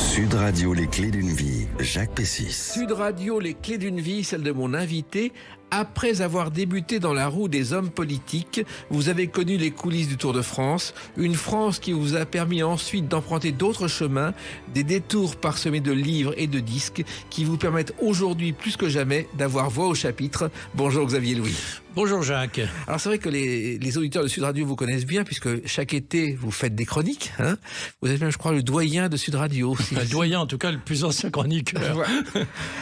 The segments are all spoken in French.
Sud Radio, les clés d'une vie, Jacques Pessis. Sud Radio, les clés d'une vie, celle de mon invité. Après avoir débuté dans la roue des hommes politiques, vous avez connu les coulisses du Tour de France, une France qui vous a permis ensuite d'emprunter d'autres chemins, des détours parsemés de livres et de disques qui vous permettent aujourd'hui plus que jamais d'avoir voix au chapitre. Bonjour Xavier Louis. Bonjour Jacques. Alors c'est vrai que les auditeurs de Sud Radio vous connaissent bien puisque chaque été vous faites des chroniques. Hein, vous êtes même, je crois, le doyen de Sud Radio. Le doyen, en tout cas, le plus ancien chroniqueur.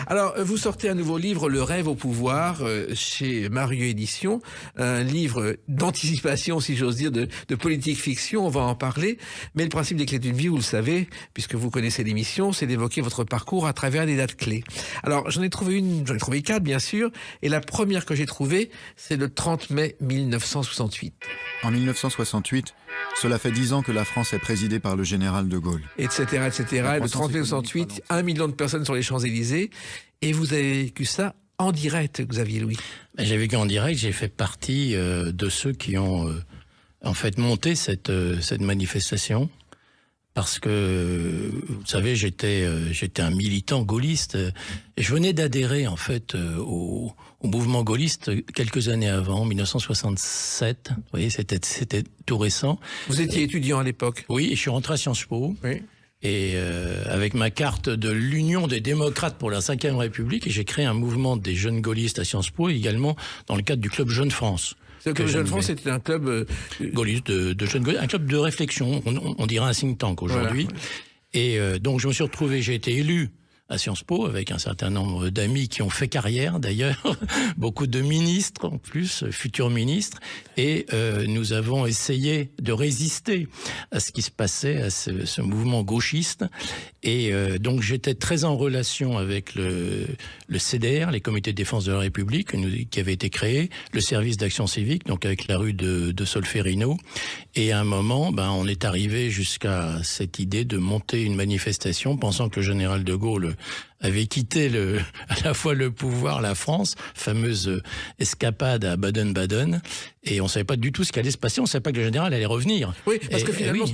Alors vous sortez un nouveau livre, Le rêve au pouvoir, chez Marieux Éditions, un livre d'anticipation, si j'ose dire, de politique fiction. On va en parler. Mais le principe des clés d'une vie, vous le savez, puisque vous connaissez l'émission, c'est d'évoquer votre parcours à travers des dates clés. Alors j'en ai trouvé 4 bien sûr, et la première que j'ai trouvée, c'est le 30 mai 1968. En 1968, cela fait 10 ans que la France est présidée par le général de Gaulle. Etc. Et le 30 mai 1968, 1 million de personnes sur les Champs-Élysées. Et vous avez vécu ça en direct, Xavier Louis. J'ai vécu en direct, j'ai fait partie de ceux qui ont en fait monté cette manifestation. Parce que, vous savez, j'étais un militant gaulliste et je venais d'adhérer en fait au mouvement gaulliste quelques années avant, 1967. Vous voyez, c'était tout récent. Vous étiez étudiant à l'époque. Oui, et je suis rentré à Sciences Po. Oui. Et avec ma carte de l'Union des démocrates pour la Ve République, et j'ai créé un mouvement des jeunes gaullistes à Sciences Po, également dans le cadre du club Jeune France. Le club Jeune France, c'était un club gaulliste de jeunes gaullistes, un club de réflexion, on dirait un think tank aujourd'hui. Voilà. Et donc je me suis retrouvé, j'ai été élu à Sciences Po, avec un certain nombre d'amis qui ont fait carrière d'ailleurs, beaucoup de ministres en plus, futurs ministres, et nous avons essayé de résister à ce qui se passait, à ce mouvement gauchiste, et donc j'étais très en relation avec le CDR, les comités de défense de la République, qui avait été créé, le service d'action civique, donc avec la rue de Solferino, et à un moment, on est arrivé jusqu'à cette idée de monter une manifestation, pensant que le général de Gaulle avait quitté à la fois le pouvoir, la France, fameuse escapade à Baden-Baden, et on savait pas du tout ce qui allait se passer, on savait pas que le général allait revenir. Oui, parce que finalement,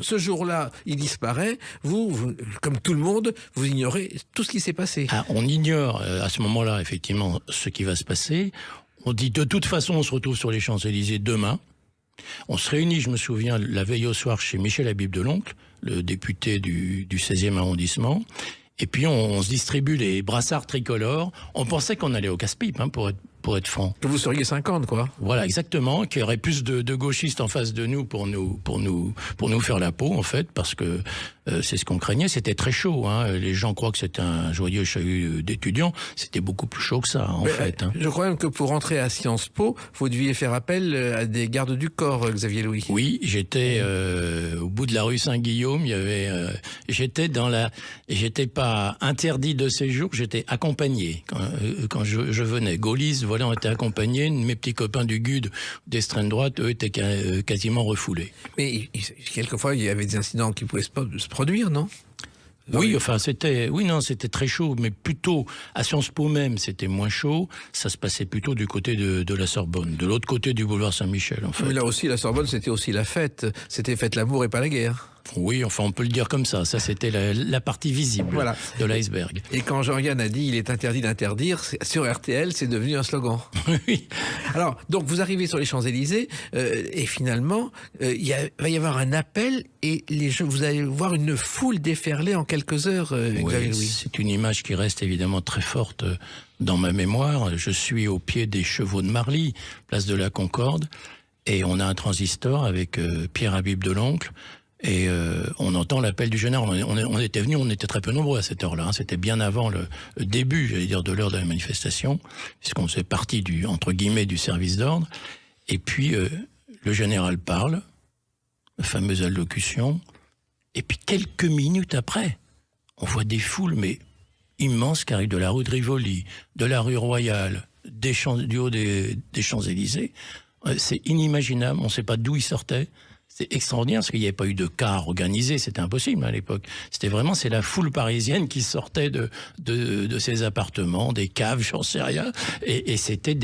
ce jour-là, il disparaît, vous, comme tout le monde, vous ignorez tout ce qui s'est passé. On ignore à ce moment-là, effectivement, ce qui va se passer. On dit de toute façon, on se retrouve sur les Champs-Élysées demain. On se réunit, je me souviens, la veille au soir chez Michel Habib-Deloncle, le député du 16e arrondissement. Et puis on se distribue les brassards tricolores. On pensait qu'on allait au casse-pipe, pour être franc. Que vous seriez 50, quoi. Voilà, exactement. Qu'il y aurait plus de gauchistes en face de nous pour nous faire la peau, en fait, parce que c'est ce qu'on craignait. C'était très chaud. Les gens croient que c'était un joyeux chahut d'étudiants. C'était beaucoup plus chaud que ça, en fait. Je crois même que pour rentrer à Sciences Po, vous deviez faire appel à des gardes du corps, Xavier Louis. Oui, j'étais au bout de la rue Saint-Guillaume. Il y avait, j'étais pas interdit de séjour, j'étais accompagné quand je venais. Gaulliste, voilà, on était accompagnés. Mes petits copains du GUD d'extrême droite, eux, étaient quasiment refoulés. Mais quelquefois, il y avait des incidents qui pouvaient se produire, non ? Oui, enfin, c'était très chaud, mais plutôt, à Sciences Po même, c'était moins chaud. Ça se passait plutôt du côté de la Sorbonne, de l'autre côté du boulevard Saint-Michel, en fait. Mais là aussi, la Sorbonne, c'était aussi la fête. C'était fête l'amour et pas la guerre. Oui, enfin, on peut le dire comme ça. Ça, c'était la partie visible de l'iceberg. Et quand Jean-Yann a dit « il est interdit d'interdire », sur RTL, c'est devenu un slogan. Oui. Alors, donc, vous arrivez sur les Champs-Élysées, et finalement, il va y avoir un appel, et vous allez voir une foule déferler en quelques heures, Xavier Louis. C'est une image qui reste évidemment très forte dans ma mémoire. Je suis au pied des chevaux de Marly, place de la Concorde, et on a un transistor avec Pierre Habib-Deloncle. Et on entend l'appel du général. On était venus, on était très peu nombreux à cette heure-là. C'était bien avant le début, j'allais dire, de l'heure de la manifestation, puisqu'on faisait partie entre guillemets, du service d'ordre. Et puis, le général parle, la fameuse allocution. Et puis, quelques minutes après, on voit des foules, mais immenses, qui arrivent de la rue de Rivoli, de la rue Royale, du haut des Champs-Élysées. C'est inimaginable, on ne sait pas d'où ils sortaient. C'est extraordinaire parce qu'il n'y avait pas eu de car organisé, c'était impossible à l'époque. C'était vraiment, c'est la foule parisienne qui sortait de ses appartements, des caves, j'en sais rien. Et c'était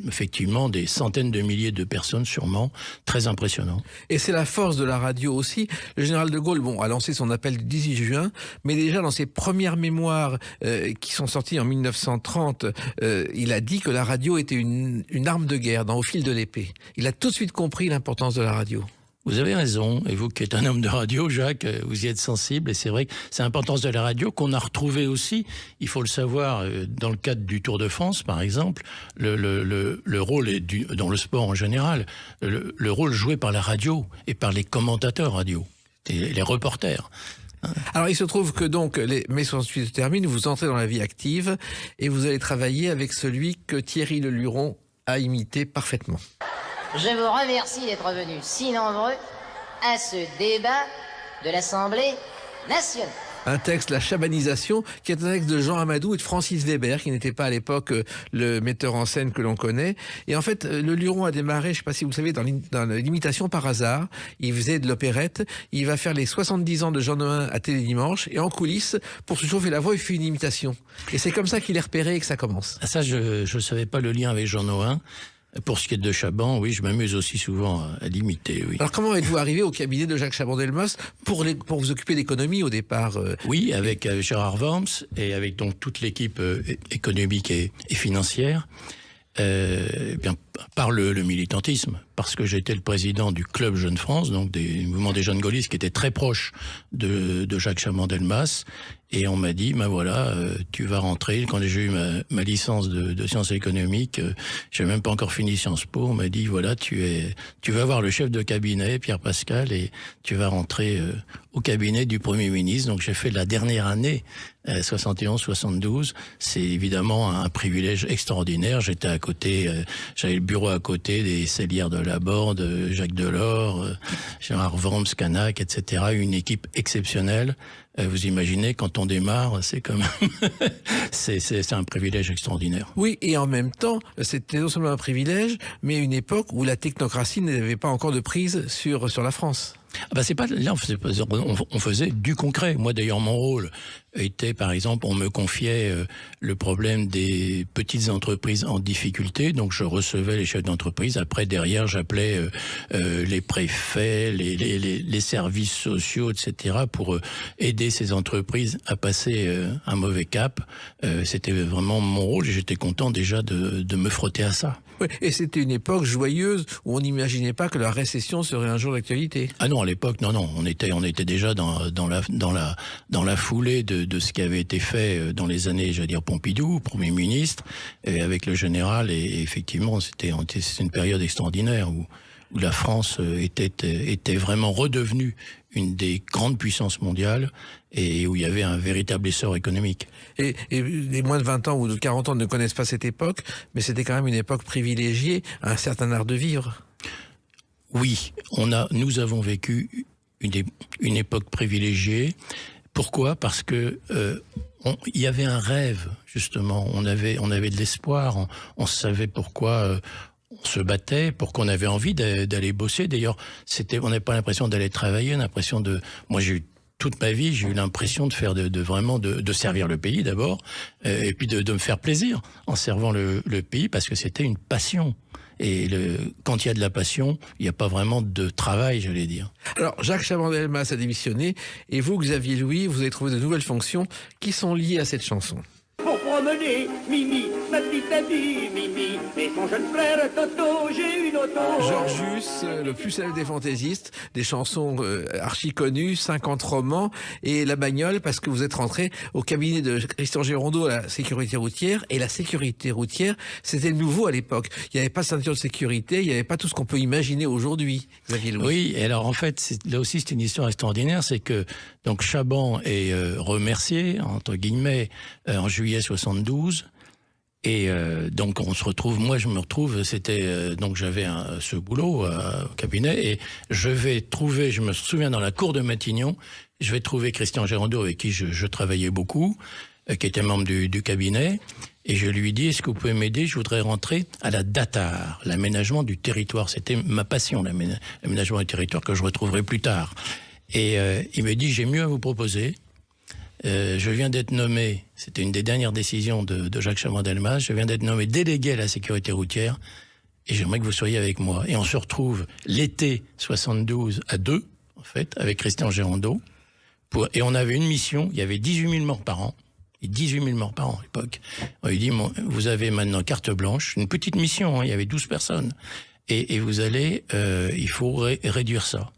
effectivement des centaines de milliers de personnes sûrement, très impressionnant. Et c'est la force de la radio aussi. Le général de Gaulle, a lancé son appel du 18 juin, mais déjà dans ses premières mémoires qui sont sorties en 1930, il a dit que la radio était une arme de guerre au fil de l'épée. Il a tout de suite compris l'importance de la radio. Vous avez raison, et vous qui êtes un homme de radio, Jacques, vous y êtes sensible, et c'est vrai que c'est l'importance de la radio qu'on a retrouvée aussi, il faut le savoir, dans le cadre du Tour de France, par exemple, le rôle, dans le sport en général, le rôle joué par la radio et par les commentateurs radio, et les reporters. Alors il se trouve que donc les mai 68 se terminent, vous entrez dans la vie active, et vous allez travailler avec celui que Thierry Leluron a imité parfaitement. Je vous remercie d'être venus si nombreux à ce débat de l'Assemblée nationale. Un texte, La Chabanisation, qui est un texte de Jean Amadou et de Francis Weber, qui n'était pas à l'époque le metteur en scène que l'on connaît. Et en fait, Leluron a démarré, je ne sais pas si vous le savez, dans l'imitation par hasard. Il faisait de l'opérette. Il va faire les 70 ans de Jean Nohain à Télédimanche. Et en coulisses, pour se chauffer la voix, il fait une imitation. Et c'est comme ça qu'il est repéré et que ça commence. Ça, je ne savais pas le lien avec Jean Nohain. Pour ce qui est de Chaban, oui, je m'amuse aussi souvent à l'imiter, oui. Alors comment êtes-vous arrivé au cabinet de Jacques Chaban-Delmas pour vous occuper d'économie au départ Oui, avec Gérard Worms et avec donc toute l'équipe économique et financière. Bien, par le militantisme, parce que j'étais le président du Club Jeune France, donc du mouvement des jeunes gaullistes qui était très proche de Jacques Chaban-Delmas, et on m'a dit, ben voilà, tu vas rentrer. Quand j'ai eu ma licence de sciences économiques, j'ai même pas encore fini Sciences Po, on m'a dit, voilà, tu vas voir le chef de cabinet, Pierre Pascal, et tu vas rentrer au cabinet du Premier ministre. Donc j'ai fait la dernière année, 71-72, c'est évidemment un privilège extraordinaire. J'étais à côté, j'avais le bureau à côté des Célière de Laborde, Jacques Delors, Gérard Worms, Canac, etc. Une équipe exceptionnelle. Vous imaginez, quand on démarre, c'est quand même c'est un privilège extraordinaire. Oui, et en même temps, c'était non seulement un privilège, mais une époque où la technocratie n'avait pas encore de prise sur la France. Ah bah c'est pas là, on faisait du concret. Moi d'ailleurs, mon rôle était, par exemple, on me confiait le problème des petites entreprises en difficulté, donc je recevais les chefs d'entreprise. Après, derrière, j'appelais les préfets, les services sociaux, etc., pour aider ces entreprises à passer un mauvais cap. C'était vraiment mon rôle et j'étais content déjà de me frotter à ça. Oui, et c'était une époque joyeuse où on n'imaginait pas que la récession serait un jour d'actualité. Ah non, à l'époque, non, on était déjà dans la foulée de ce qui avait été fait dans les années, j'allais dire Pompidou, Premier ministre, et avec le général, et effectivement, c'était une période extraordinaire où la France était vraiment redevenue une des grandes puissances mondiales et où il y avait un véritable essor économique. Et les moins de 20 ans ou de 40 ans ne connaissent pas cette époque, mais c'était quand même une époque privilégiée, un certain art de vivre. Oui, nous avons vécu une époque privilégiée. Pourquoi ? Parce que il y avait un rêve, justement. On avait de l'espoir. On savait pourquoi on se battait, pourquoi on avait envie d'aller bosser. D'ailleurs, on n'avait pas l'impression d'aller travailler, moi, toute ma vie, j'ai eu l'impression de faire vraiment de servir le pays d'abord, et puis de me faire plaisir en servant le pays, parce que c'était une passion. Et quand il y a de la passion, il n'y a pas vraiment de travail, j'allais dire. Alors, Jacques Chaban-Delmas a démissionné, et vous, Xavier Louis, vous avez trouvé de nouvelles fonctions qui sont liées à cette chanson. Pour promener, Mimi, ma petite amie, Mimi, et son jeune frère Toto, j'ai une auto. Georgius, le plus célèbre des fantaisistes, des chansons archi connues, 50 romans, et La Bagnole, parce que vous êtes rentré au cabinet de Christian Gérondeau à la sécurité routière, et la sécurité routière, c'était nouveau à l'époque. Il n'y avait pas de ceinture de sécurité, il n'y avait pas tout ce qu'on peut imaginer aujourd'hui, Xavier Louis. Oui, et alors en fait, là aussi c'est une histoire extraordinaire, c'est que donc Chaban est remercié, entre guillemets, en juillet 72, et donc on se retrouve, moi je me retrouve, c'était donc j'avais ce boulot au cabinet, et je me souviens dans la cour de Matignon, je vais trouver Christian Gérondeau avec qui je travaillais beaucoup, qui était membre du cabinet. Et je lui dis, est-ce que vous pouvez m'aider? Je voudrais rentrer à la DATAR, l'aménagement du territoire. C'était ma passion, l'aménagement du territoire, que je retrouverai plus tard. Et il me dit, j'ai mieux à vous proposer. Je viens d'être nommé, c'était une des dernières décisions de Jacques Chaban-Delmas, je viens d'être nommé délégué à la sécurité routière, et j'aimerais que vous soyez avec moi. Et on se retrouve l'été 72 à 2, en fait, avec Christian Gérondeau, et on avait une mission, il y avait 18 000 morts par an. Et 18 000 morts par an à l'époque. On lui dit, vous avez maintenant carte blanche, une petite mission, hein, il y avait 12 personnes. Et vous allez, il faut réduire ça.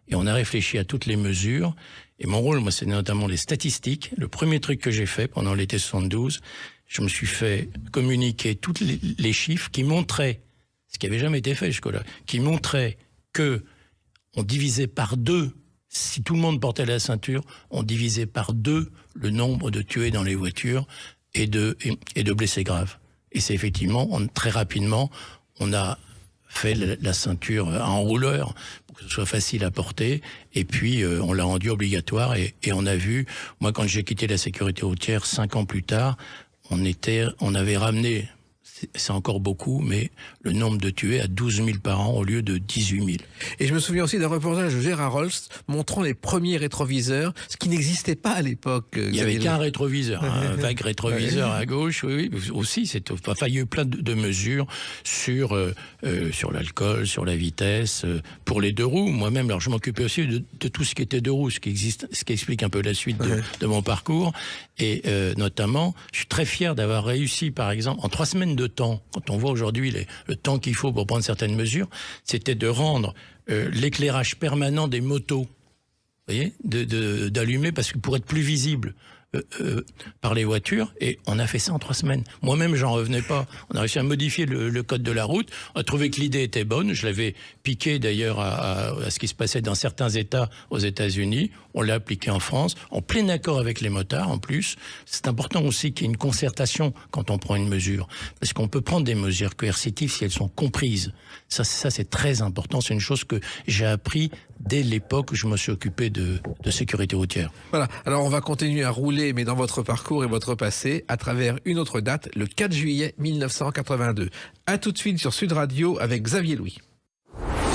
Et on a réfléchi à toutes les mesures. Et mon rôle, moi, c'est notamment les statistiques. Le premier truc que j'ai fait pendant l'été 72, je me suis fait communiquer tous les chiffres qui montraient, ce qui n'avait jamais été fait jusque-là, qui montraient que on divisait par 2. Si tout le monde portait la ceinture, on divisait par 2 le nombre de tués dans les voitures et de blessés graves. Et c'est effectivement, très rapidement, on a fait la ceinture en rouleur pour que ce soit facile à porter. Et puis, on l'a rendu obligatoire. Et on a vu, moi, quand j'ai quitté la sécurité routière 5 ans plus tard, on avait ramené, c'est encore beaucoup, mais le nombre de tués à 12 000 par an au lieu de 18 000. Et je me souviens aussi d'un reportage de Gérard Holst montrant les premiers rétroviseurs, ce qui n'existait pas à l'époque. Il n'y avait qu'un rétroviseur, un vague rétroviseur à gauche, oui, aussi. Il y a eu plein de mesures sur l'alcool, sur la vitesse, pour les 2 roues. Moi-même, alors je m'occupais aussi de tout ce qui était 2 roues, ce qui explique un peu la suite de mon parcours. Et notamment, je suis très fier d'avoir réussi, par exemple, en 3 semaines de temps, quand on voit aujourd'hui le temps qu'il faut pour prendre certaines mesures, c'était de rendre l'éclairage permanent des motos, vous voyez, d'allumer, parce que pour être plus visible par les voitures, et on a fait ça en 3 semaines. Moi-même, j'en revenais pas. On a réussi à modifier le code de la route. On a trouvé que l'idée était bonne. Je l'avais piqué d'ailleurs à ce qui se passait dans certains États aux États-Unis. On l'a appliqué en France, en plein accord avec les motards en plus. C'est important aussi qu'il y ait une concertation quand on prend une mesure, parce qu'on peut prendre des mesures coercitives si elles sont comprises. Ça c'est très important. C'est une chose que j'ai appris dès l'époque où je me suis occupé de sécurité routière. Voilà. Alors on va continuer à rouler, mais dans votre parcours et votre passé, à travers une autre date, le 4 juillet 1982. À tout de suite sur Sud Radio avec Xavier Louis.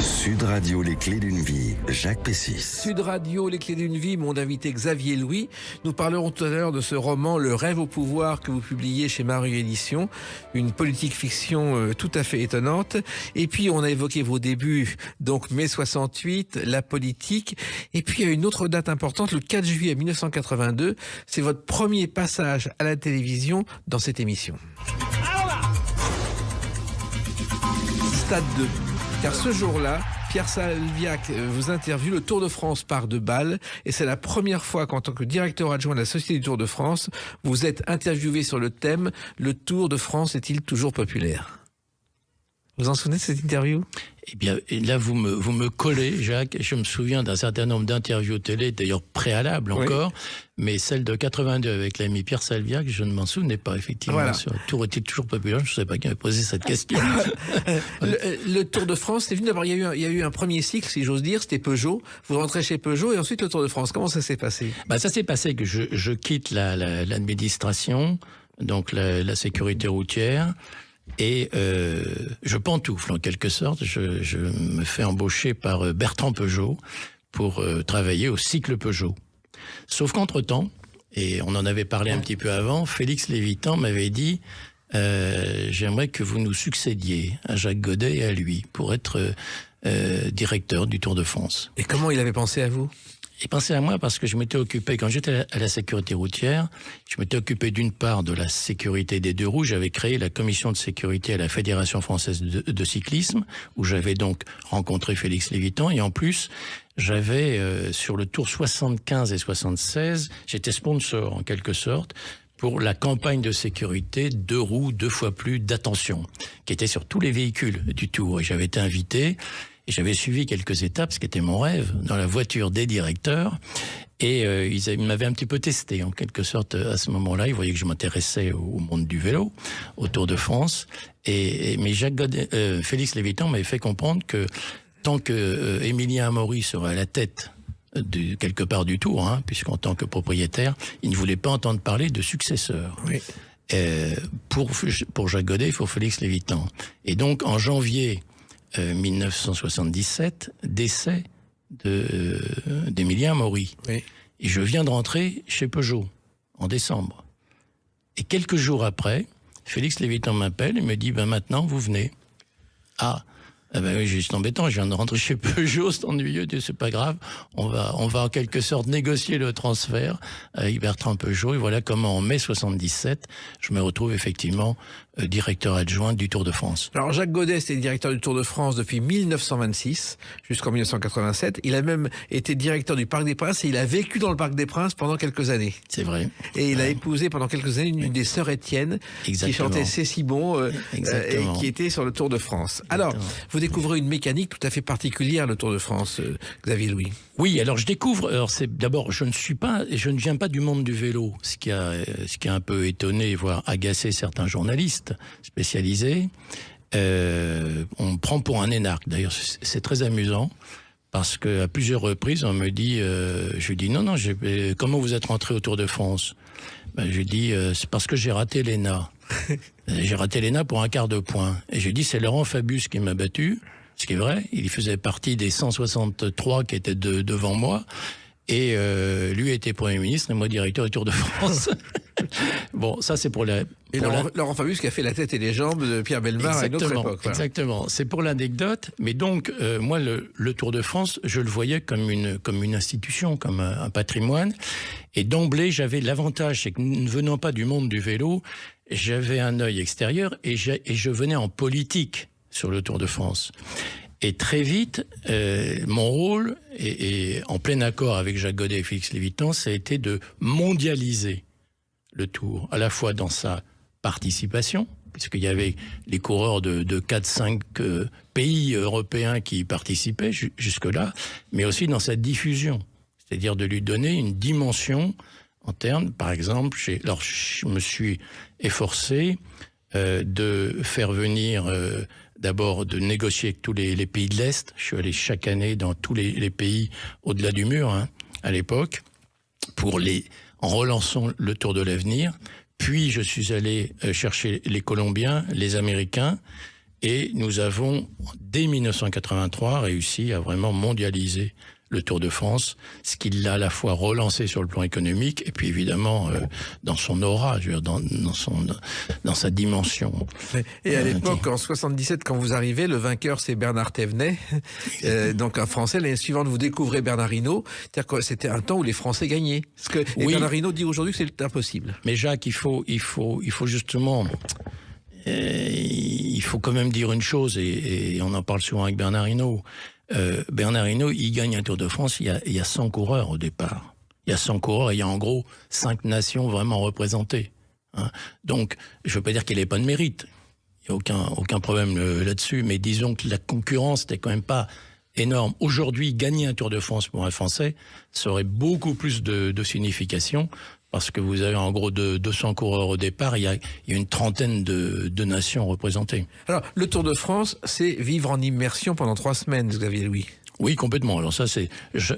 Sud Radio, les clés d'une vie, Jacques Pessis. Sud Radio, les clés d'une vie, mon invité Xavier Louis. Nous parlerons tout à l'heure de ce roman Le rêve au pouvoir que vous publiez chez Maru Éditions, une politique fiction tout à fait étonnante. Et puis on a évoqué vos débuts, donc mai 68, la politique. Et puis il y a une autre date importante, le 4 juillet 1982, c'est votre premier passage à la télévision dans cette émission. Stade 2. Car ce jour-là, Pierre Salviac vous interviewe, le Tour de France part de Bâle, et c'est la première fois qu'en tant que directeur adjoint de la Société du Tour de France, vous êtes interviewé sur le thème « Le Tour de France est-il toujours populaire ?» Vous en souvenez de cette interview ? Eh bien, là, vous me collez, Jacques. Je me souviens d'un certain nombre d'interviews télé, d'ailleurs préalables encore, mais celle de 82 avec l'ami Pierre Salviac, je ne m'en souvenais pas, effectivement. Voilà. Sur le Tour est-il toujours populaire ? Je ne sais pas qui avait posé cette question. le Tour de France, c'est venu d'abord, il y a eu un premier cycle, si j'ose dire, c'était Peugeot. Vous rentrez chez Peugeot et ensuite le Tour de France. Comment ça s'est passé ? Ça s'est passé que je quitte l'administration, donc la sécurité routière. Et je pantoufle en quelque sorte, je me fais embaucher par Bertrand Peugeot pour travailler au cycle Peugeot. Sauf qu'entre-temps, et on en avait parlé un petit peu avant, Félix Lévitan m'avait dit j'aimerais que vous nous succédiez à Jacques Godet et à lui pour être directeur du Tour de France. Et comment il avait pensé à vous ? Il pensait à moi parce que je m'étais occupé, quand j'étais à la sécurité routière, je m'étais occupé d'une part de la sécurité des 2 roues. J'avais créé la commission de sécurité à la Fédération française de cyclisme, où j'avais donc rencontré Félix Lévitan. Et en plus, j'avais, sur le Tour 75 et 76, j'étais sponsor en quelque sorte, pour la campagne de sécurité 2 roues, 2 fois plus d'attention, qui était sur tous les véhicules du Tour. Et j'avais été invité. Et j'avais suivi quelques étapes, ce qui était mon rêve, dans la voiture des directeurs. Et ils m'avaient un petit peu testé, en quelque sorte, à ce moment-là. Ils voyaient que je m'intéressais au monde du vélo, au Tour de France. Mais Félix Lévitan m'avait fait comprendre que tant que Émilien Amaury serait à la tête quelque part du Tour, hein, puisqu'en tant que propriétaire, il ne voulait pas entendre parler de successeur. Oui. Pour Jacques Godet, il faut Félix Lévitan. Et donc, en janvier 1977, décès d'Émilien Maury. Oui. Et je viens de rentrer chez Peugeot, en décembre. Et quelques jours après, Félix Lévitan m'appelle et me dit, maintenant, vous venez. Ah, oui, c'est embêtant, je viens de rentrer chez Peugeot, c'est ennuyeux, c'est pas grave. On va en quelque sorte négocier le transfert avec Bertrand Peugeot. Et voilà comment, en mai 77, je me retrouve effectivement directeur adjoint du Tour de France. Alors Jacques Godet, était directeur du Tour de France depuis 1926 jusqu'en 1987. Il a même été directeur du Parc des Princes et il a vécu dans le Parc des Princes pendant quelques années. C'est vrai. Et il a épousé pendant quelques années une des sœurs Étienne qui chantait C'est si bon et qui était sur le Tour de France. Alors, vous découvrez une mécanique tout à fait particulière, le Tour de France, Xavier Louis. Oui, alors je découvre. Alors c'est d'abord, je ne viens pas du monde du vélo, ce qui a un peu étonné, voire agacé certains journalistes spécialisés. On me prend pour un énarque. D'ailleurs, c'est très amusant parce que à plusieurs reprises, on me dit, je lui dis non, comment vous êtes rentré au Tour de France? Je lui dis c'est parce que j'ai raté l'ENA. J'ai raté l'ENA pour un quart de point. Et j'ai dit c'est Laurent Fabius qui m'a battu. Ce qui est vrai, il faisait partie des 163 qui étaient devant moi. Et lui était Premier ministre et moi directeur du Tour de France. Bon, ça c'est pour la... Laurent Fabius qui a fait la tête et les jambes de Pierre Bellemare à une autre époque. Voilà. Exactement, c'est pour l'anecdote. Mais donc, moi, le Tour de France, je le voyais comme une institution, comme un patrimoine. Et d'emblée, j'avais l'avantage, c'est que ne venant pas du monde du vélo, j'avais un œil extérieur et je venais en politique sur le Tour de France. Et très vite, mon rôle, et en plein accord avec Jacques Godet et Félix Lévitan, ça a été de mondialiser le Tour, à la fois dans sa participation, puisqu'il y avait les coureurs de 4-5 pays européens qui y participaient jusque-là, mais aussi dans sa diffusion, c'est-à-dire de lui donner une dimension en termes, par exemple, je me suis efforcé de faire venir... D'abord, de négocier avec tous les pays de l'Est. Je suis allé chaque année dans tous les pays au-delà du mur, à l'époque, en relançant le Tour de l'avenir. Puis, je suis allé chercher les Colombiens, les Américains, et nous avons, dès 1983, réussi à vraiment mondialiser le Tour de France, ce qui l'a à la fois relancé sur le plan économique et puis évidemment dans son aura, je veux dire, dans sa dimension. Et à l'époque, en 77, quand vous arrivez, le vainqueur c'est Bernard Thévenet, donc un Français. L'année suivante, vous découvrez Bernard Hinault. C'est-à-dire que c'était un temps où les Français gagnaient. Et Bernard Hinault dit aujourd'hui que c'est impossible. Mais Jacques, il faut justement... il faut quand même dire une chose, et on en parle souvent avec Bernard Hinault. Bernard Hinault, il gagne un Tour de France, il y a 100 coureurs au départ. Il y a 100 coureurs et il y a en gros 5 nations vraiment représentées. Donc, je ne veux pas dire qu'il n'ait pas de mérite. Il n'y a aucun problème là-dessus, mais disons que la concurrence n'était quand même pas énorme. Aujourd'hui, gagner un Tour de France pour un Français, ça aurait beaucoup plus de signification. Parce que vous avez en gros 200 coureurs au départ, il y a une trentaine de nations représentées. Alors, le Tour de France, c'est vivre en immersion pendant 3 semaines, Xavier Louis. Oui, complètement. Alors ça, c'est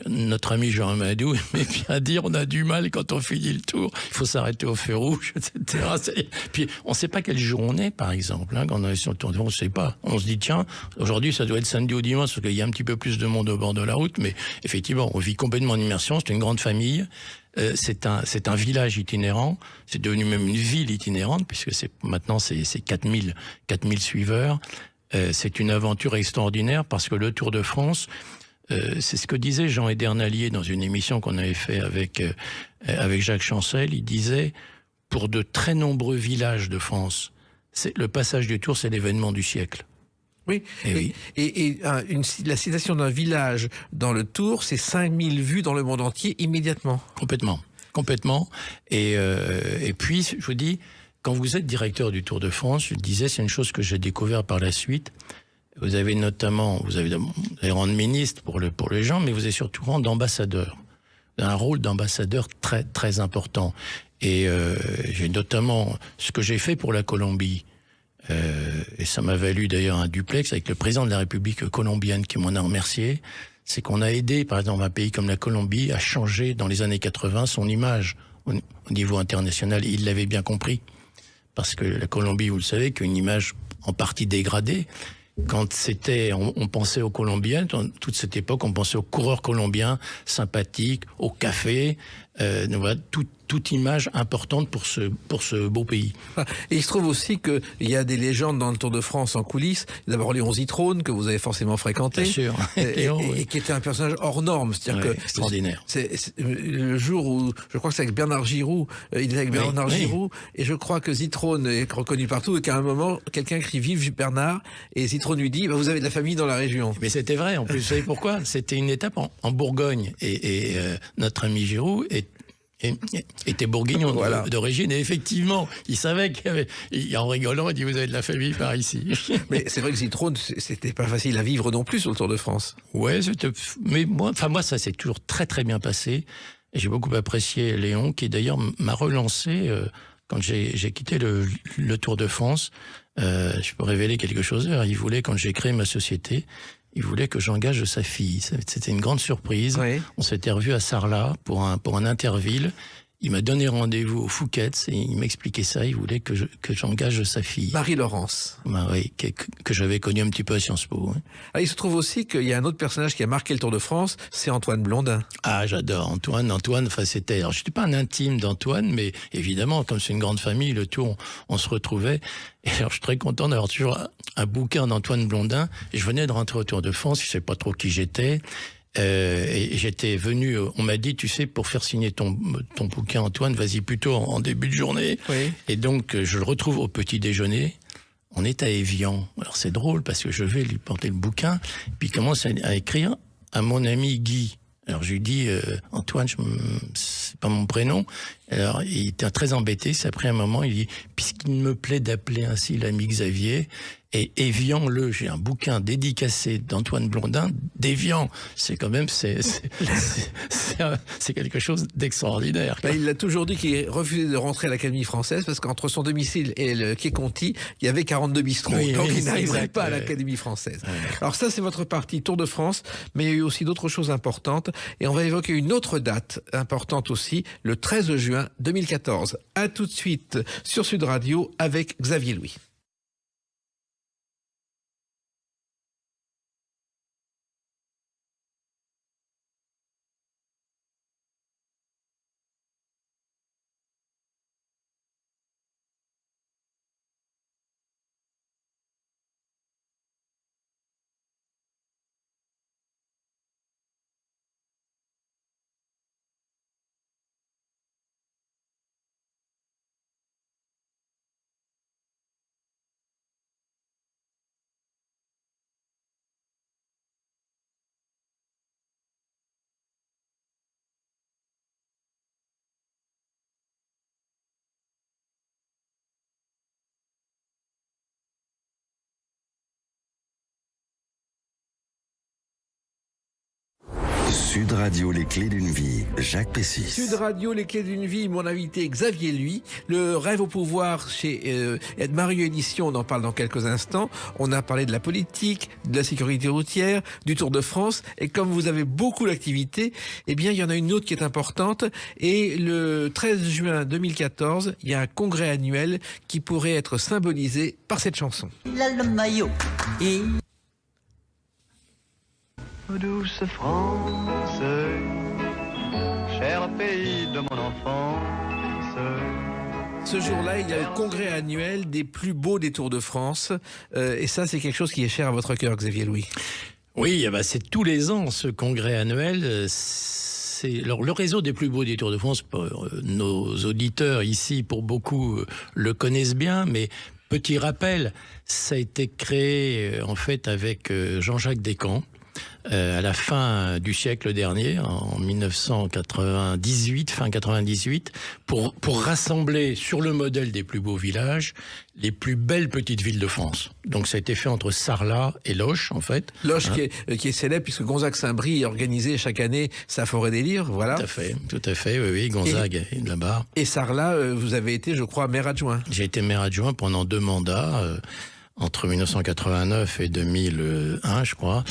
notre ami Jean Amadou, mais bien dire, on a du mal quand on finit le Tour. Il faut s'arrêter au feu rouge, etc. Puis on ne sait pas quel jour on est, par exemple. Quand on est sur le Tour de France, on ne sait pas. On se dit, tiens, aujourd'hui, ça doit être samedi ou dimanche, parce qu'il y a un petit peu plus de monde au bord de la route. Mais effectivement, on vit complètement en immersion. C'est une grande famille. C'est un village itinérant. C'est devenu même une ville itinérante, puisque maintenant c'est 4000 suiveurs. C'est une aventure extraordinaire parce que le Tour de France, c'est ce que disait Jean Edernalier dans une émission qu'on avait fait avec Jacques Chancel. Il disait, pour de très nombreux villages de France, le passage du Tour, c'est l'événement du siècle. Oui, et la citation d'un village dans le Tour, c'est 5000 vues dans le monde entier immédiatement. Complètement. Et puis, je vous dis, quand vous êtes directeur du Tour de France, je le disais, c'est une chose que j'ai découvert par la suite. Vous avez rang de ministre pour les gens, mais vous avez surtout rang d'ambassadeur. Vous avez un rôle d'ambassadeur très, très important. Et j'ai notamment ce que j'ai fait pour la Colombie. Et ça m'a valu d'ailleurs un duplex avec le président de la République colombienne qui m'en a remercié. c'est qu'on a aidé, par exemple, un pays comme la Colombie à changer dans les années 80 son image au niveau international. Il l'avait bien compris. Parce que la Colombie, vous le savez, qu'une image en partie dégradée. Quand on pensait aux Colombiens, dans toute cette époque, on pensait aux coureurs colombiens sympathiques, au café, voilà, toute image importante pour ce beau pays. Et il se trouve aussi qu'il y a des légendes dans le Tour de France en coulisses. D'abord Léon Zitrone, que vous avez forcément fréquenté. Bien sûr. Et qui était un personnage hors norme. C'est-à-dire que extraordinaire. C'est le jour où, je crois que c'est avec Bernard Giroux, il était avec Bernard Giroux, et je crois que Zitrone est reconnu partout, et qu'à un moment, quelqu'un crie « Vive Bernard !» et Zitrone lui dit vous avez de la famille dans la région. Mais c'était vrai, en plus, vous savez pourquoi? C'était une étape en Bourgogne, et notre ami Giroux était bourguignon d'origine, et effectivement, il savait qu'il y avait, en rigolant, il dit vous avez de la famille par ici. Mais c'est vrai que Zitrone, c'était pas facile à vivre non plus sur le Tour de France. Ouais, mais moi, ça s'est toujours très très bien passé. Et j'ai beaucoup apprécié Léon, qui d'ailleurs m'a relancé quand j'ai quitté le Tour de France. Je peux révéler quelque chose. Il voulait, quand j'ai créé ma société, il voulait que j'engage sa fille. C'était une grande surprise. Oui. On s'était revus à Sarlat pour un interville. Il m'a donné rendez-vous au Fouquet's et il m'expliquait ça. Il voulait que j'engage sa fille. Marie-Laurence. Oui, que j'avais connue un petit peu à Sciences Po. Oui. Ah, il se trouve aussi qu'il y a un autre personnage qui a marqué le Tour de France, c'est Antoine Blondin. Ah, j'adore Antoine. Enfin, c'était. Alors, je n'étais pas un intime d'Antoine, mais évidemment, comme c'est une grande famille, le Tour, on se retrouvait. Et alors, je suis très content d'avoir toujours un bouquin d'Antoine Blondin. Et je venais de rentrer au Tour de France, je ne savais pas trop qui j'étais. Et j'étais venu, on m'a dit, tu sais, pour faire signer ton bouquin, Antoine, vas-y plutôt en début de journée. Oui. Et donc, je le retrouve au petit déjeuner. On est à Évian. Alors, c'est drôle parce que je vais lui porter le bouquin, puis il commence à écrire à mon ami Guy. Alors, je lui dis, Antoine, c'est pas mon prénom. Alors, il était très embêté. C'est après un moment, il dit, puisqu'il me plaît d'appeler ainsi l'ami Xavier, et Évian, j'ai un bouquin dédicacé d'Antoine Blondin, d'Évian. C'est quand même, c'est quelque chose d'extraordinaire. Il a toujours dit qu'il refusait de rentrer à l'Académie française parce qu'entre son domicile et le quai Conti, il y avait 42 bistrots. Oui, donc il n'arriverait pas à l'Académie française. Ouais. Alors ça, c'est votre partie Tour de France, mais il y a eu aussi d'autres choses importantes. Et on va évoquer une autre date importante aussi, le 13 juin 2014. À tout de suite sur Sud Radio avec Xavier Louis. Sud Radio, les clés d'une vie, Jacques Pessis. Sud Radio, les clés d'une vie, mon invité Xavier Louis. Le rêve au pouvoir chez Mario Édition, on en parle dans quelques instants. On a parlé de la politique, de la sécurité routière, du Tour de France. Et comme vous avez beaucoup d'activités, eh bien, il y en a une autre qui est importante. Et le 13 juin 2014, il y a un congrès annuel qui pourrait être symbolisé par cette chanson. Il a le maillot et... Douce France, cher pays de mon enfance. Ce jour-là, il y a le congrès annuel des plus beaux des Tours de France. Et ça, c'est quelque chose qui est cher à votre cœur, Xavier Louis. Oui, c'est tous les ans, ce congrès annuel. Alors, le réseau des plus beaux des Tours de France, nos auditeurs ici, pour beaucoup, le connaissent bien, mais... Petit rappel, ça a été créé en fait avec Jean-Jacques Descamps à la fin du siècle dernier, en 1998, fin 98, pour rassembler sur le modèle des plus beaux villages les plus belles petites villes de France. Donc ça a été fait entre Sarlat et Loches, en fait. Loches qui est célèbre puisque Gonzague Saint-Brie organisait chaque année sa forêt des lyres, voilà. Tout à fait, oui, Gonzague est là-bas. Et Sarlat, vous avez été, je crois, maire adjoint. J'ai été maire adjoint pendant 2 mandats, entre 1989 et 2001, je crois.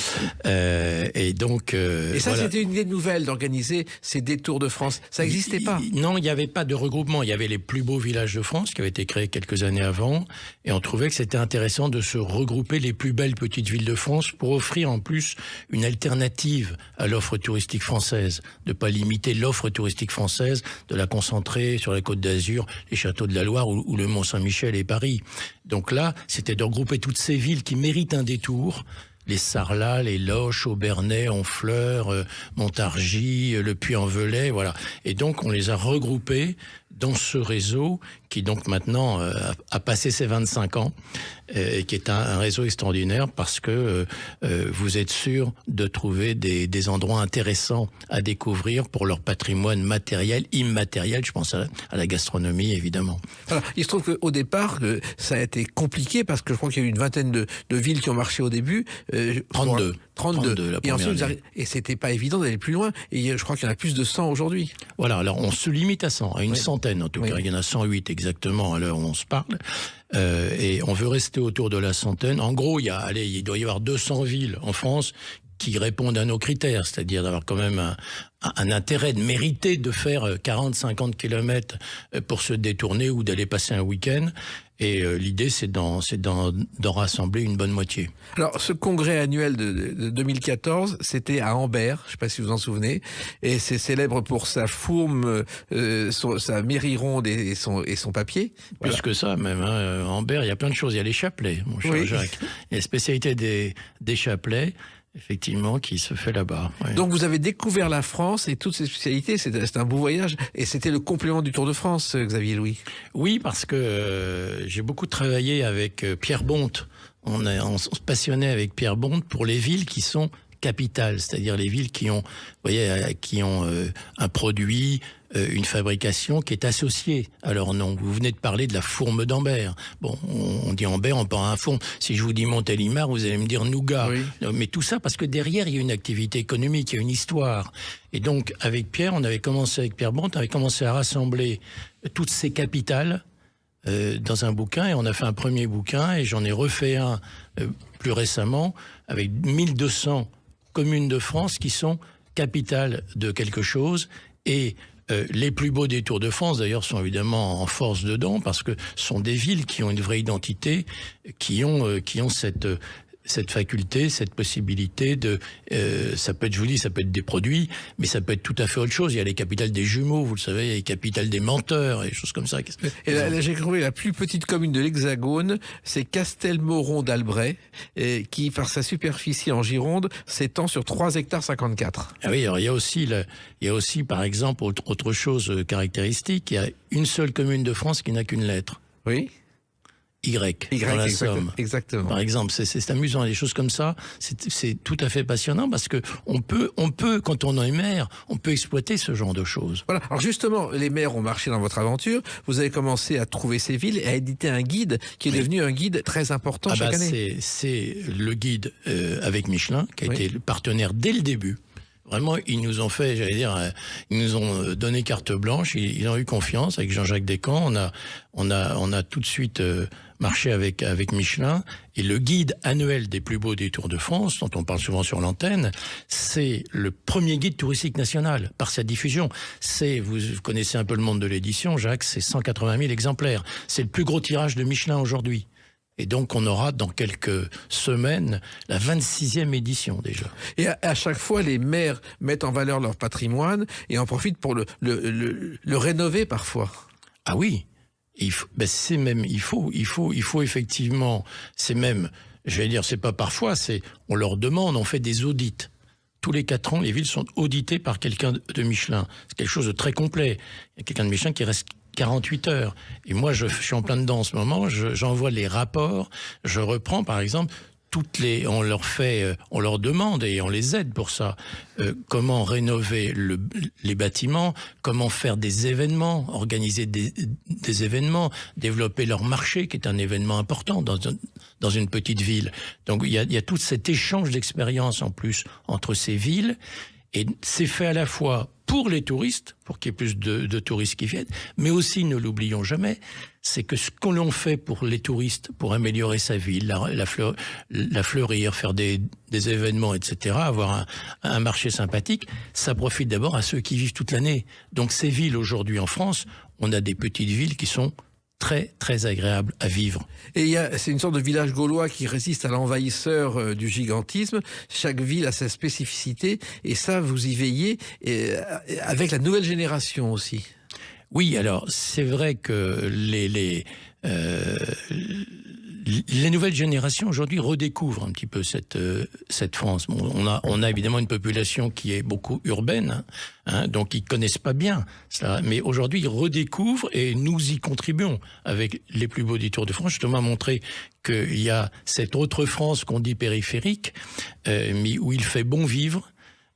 Et donc... et ça, voilà. C'était une idée nouvelle d'organiser ces détours de France. Ça n'existait pas. Non, il n'y avait pas de regroupement. Il y avait les plus beaux villages de France qui avaient été créés quelques années avant. Et on trouvait que c'était intéressant de se regrouper les plus belles petites villes de France pour offrir en plus une alternative à l'offre touristique française. De ne pas limiter l'offre touristique française, de la concentrer sur la Côte d'Azur, les châteaux de la Loire ou le Mont-Saint-Michel et Paris. Donc là, c'était de regrouper toutes ces villes qui méritent un détour. Les Sarlat, les Loches, Aubernais, Honfleur, Montargis, le Puy-en-Velay, voilà. Et donc, on les a regroupés dans ce réseau qui donc maintenant a passé ses 25 ans et qui est un réseau extraordinaire parce que vous êtes sûr de trouver des endroits intéressants à découvrir pour leur patrimoine matériel, immatériel. Je pense à la gastronomie, évidemment. Alors, il se trouve qu'au départ, ça a été compliqué parce que je crois qu'il y a eu une vingtaine de villes qui ont marché au début. 32. 32. La Et ensuite, année. et c'était pas évident d'aller plus loin. Et je crois qu'il y en a plus de 100 aujourd'hui. Voilà, alors on se limite à 100, à une centaine en tout cas. Il y en a 108 exactement à l'heure où on se parle. Et on veut rester autour de la centaine. En gros, il doit y avoir 200 villes en France qui répondent à nos critères, c'est-à-dire d'avoir quand même un intérêt de mériter de faire 40-50 kilomètres pour se détourner ou d'aller passer un week-end. Et l'idée, c'est d'en rassembler une bonne moitié. Alors, ce congrès annuel de 2014, c'était à Ambert, je ne sais pas si vous en souvenez, et c'est célèbre pour sa fourme, sa mairie ronde et son papier. Plus que ça, même. Hein. Ambert, il y a plein de choses. Il y a les chapelets, mon cher Jacques. Il y a la spécialité des chapelets, effectivement, qui se fait là-bas. Ouais. Donc vous avez découvert la France et toutes ses spécialités, c'est un beau voyage, et c'était le complément du Tour de France, Xavier Louis. Oui, parce que j'ai beaucoup travaillé avec Pierre Bonte. On se passionnait avec Pierre Bonte pour les villes qui sont capitales, c'est-à-dire les villes qui ont un produit, une fabrication qui est associée à leur nom. Vous venez de parler de la fourme d'Ambert. Bon, on dit Ambert, on parle à un fourme. Si je vous dis Montélimar, vous allez me dire Nougat. Oui. Mais tout ça parce que derrière, il y a une activité économique, il y a une histoire. Et donc, avec Pierre, avec Pierre Bonte, on avait commencé à rassembler toutes ces capitales dans un bouquin, et on a fait un premier bouquin, et j'en ai refait un plus récemment, avec 1200 communes de France qui sont capitales de quelque chose, et les plus beaux des Tours de France, d'ailleurs, sont évidemment en force dedans, parce que ce sont des villes qui ont une vraie identité, qui ont cette faculté, cette possibilité de... ça peut être, je vous dis, ça peut être des produits, mais ça peut être tout à fait autre chose. Il y a les capitales des jumeaux, vous le savez, il y a les capitales des menteurs, et des choses comme ça. Et là, j'ai trouvé la plus petite commune de l'Hexagone, c'est Castelmoron d'Albret, qui, par sa superficie en Gironde, s'étend sur 3 hectares 54. Ah oui, alors il y a aussi, par exemple, autre chose caractéristique, il y a une seule commune de France qui n'a qu'une lettre. Oui. Y dans la Somme. Exactement. Par exemple, c'est amusant, des choses comme ça, c'est tout à fait passionnant parce que on peut, quand on est maire, on peut exploiter ce genre de choses. Voilà. Alors justement, les maires ont marché dans votre aventure. Vous avez commencé à trouver ces villes et à éditer un guide qui est devenu un guide très important chaque année. C'est le guide avec Michelin qui a été le partenaire dès le début. Vraiment, ils nous ont fait, ils nous ont donné carte blanche. Ils ont eu confiance avec Jean-Jacques Descamps. On a tout de suite marché avec Michelin. Et le guide annuel des plus beaux des Tours de France, dont on parle souvent sur l'antenne, c'est le premier guide touristique national par sa diffusion. Vous connaissez un peu le monde de l'édition, Jacques. C'est 180 000 exemplaires. C'est le plus gros tirage de Michelin aujourd'hui. Et donc, on aura dans quelques semaines la 26e édition déjà. Et à chaque fois, les maires mettent en valeur leur patrimoine et en profitent pour le rénover parfois. Ah oui, il faut effectivement, c'est même, c'est pas parfois, on leur demande, on fait des audits. Tous les 4 ans, les villes sont auditées par quelqu'un de Michelin. C'est quelque chose de très complet. Il y a quelqu'un de Michelin qui reste 48 heures. Et moi, je suis en plein dedans en ce moment. J'envoie les rapports. Je reprends, par exemple, on leur demande et on les aide pour ça. Comment rénover les bâtiments, comment faire des événements, organiser des événements, développer leur marché, qui est un événement important dans une petite ville. Donc il y a tout cet échange d'expériences en plus entre ces villes. Et c'est fait à la fois pour les touristes, pour qu'il y ait plus de touristes qui viennent, mais aussi, ne l'oublions jamais, c'est que ce qu'on l'on fait pour les touristes, pour améliorer sa ville, la fleurir, faire des événements, etc., avoir un marché sympathique, ça profite d'abord à ceux qui vivent toute l'année. Donc ces villes aujourd'hui en France, on a des petites villes qui sont très, très agréable à vivre. Et c'est une sorte de village gaulois qui résiste à l'envahisseur du gigantisme. Chaque ville a sa spécificité, et ça, vous y veillez, avec la nouvelle génération aussi. Oui, alors, c'est vrai que les nouvelles générations aujourd'hui redécouvrent un petit peu cette France. Bon, on a évidemment une population qui est beaucoup urbaine, hein, donc ils connaissent pas bien cela. Mais aujourd'hui, ils redécouvrent, et nous y contribuons avec les plus beaux des Tours de France, justement à montrer qu'il y a cette autre France qu'on dit périphérique, mais où il fait bon vivre.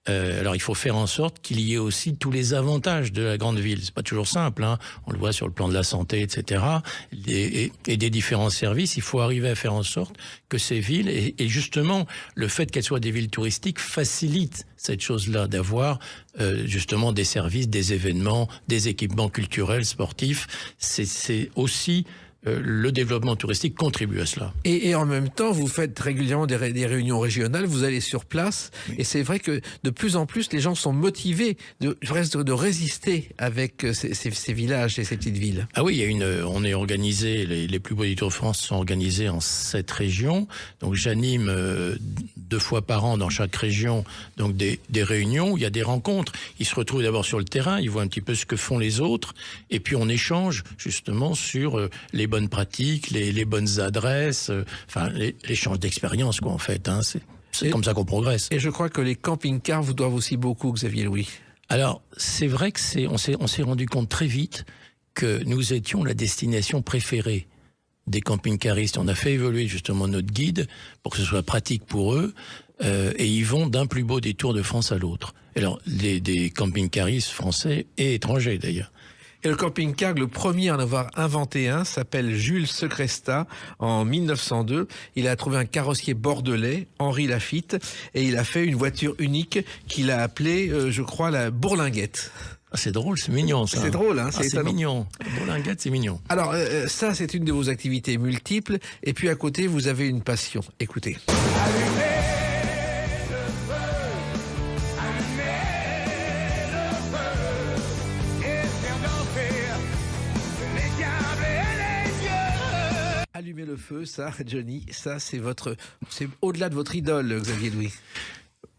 Alors il faut faire en sorte qu'il y ait aussi tous les avantages de la grande ville. C'est pas toujours simple, hein. On le voit sur le plan de la santé, etc. Et des différents services. Il faut arriver à faire en sorte que ces villes, et justement le fait qu'elles soient des villes touristiques, facilite cette chose-là, d'avoir justement des services, des événements, des équipements culturels, sportifs. C'est aussi le développement touristique contribue à cela. Et en même temps, vous faites régulièrement des réunions régionales, vous allez sur place, oui. Et c'est vrai que de plus en plus, les gens sont motivés de résister avec ces villages et ces petites villes. Ah oui, on est organisé, les plus beaux du Tour de France sont organisés en 7 régions. Donc j'anime 2 fois par an dans chaque région donc des réunions où il y a des rencontres. Ils se retrouvent d'abord sur le terrain, ils voient un petit peu ce que font les autres, et puis on échange justement sur les bonnes pratiques, les bonnes adresses, enfin l'échange d'expérience, quoi, en fait. Hein, c'est comme ça qu'on progresse. Et je crois que les camping-cars vous doivent aussi beaucoup, Xavier Louis. Alors, c'est vrai que on s'est rendu compte très vite que nous étions la destination préférée des camping-caristes. On a fait évoluer justement notre guide pour que ce soit pratique pour eux, et ils vont d'un plus beau des Tours de France à l'autre. Alors, des camping-caristes français et étrangers d'ailleurs. Et le camping-car, le premier à en avoir inventé un, s'appelle Jules Secresta, en 1902. Il a trouvé un carrossier bordelais, Henri Lafitte, et il a fait une voiture unique qu'il a appelée, je crois, la Bourlinguette. Ah, c'est drôle, c'est mignon ça. C'est drôle, hein, c'est mignon. Bourlinguette, c'est mignon. Alors, ça, c'est une de vos activités multiples. Et puis à côté, vous avez une passion. Écoutez. Allumer le feu, ça, Johnny, ça, c'est au-delà de votre idole, Xavier Louis.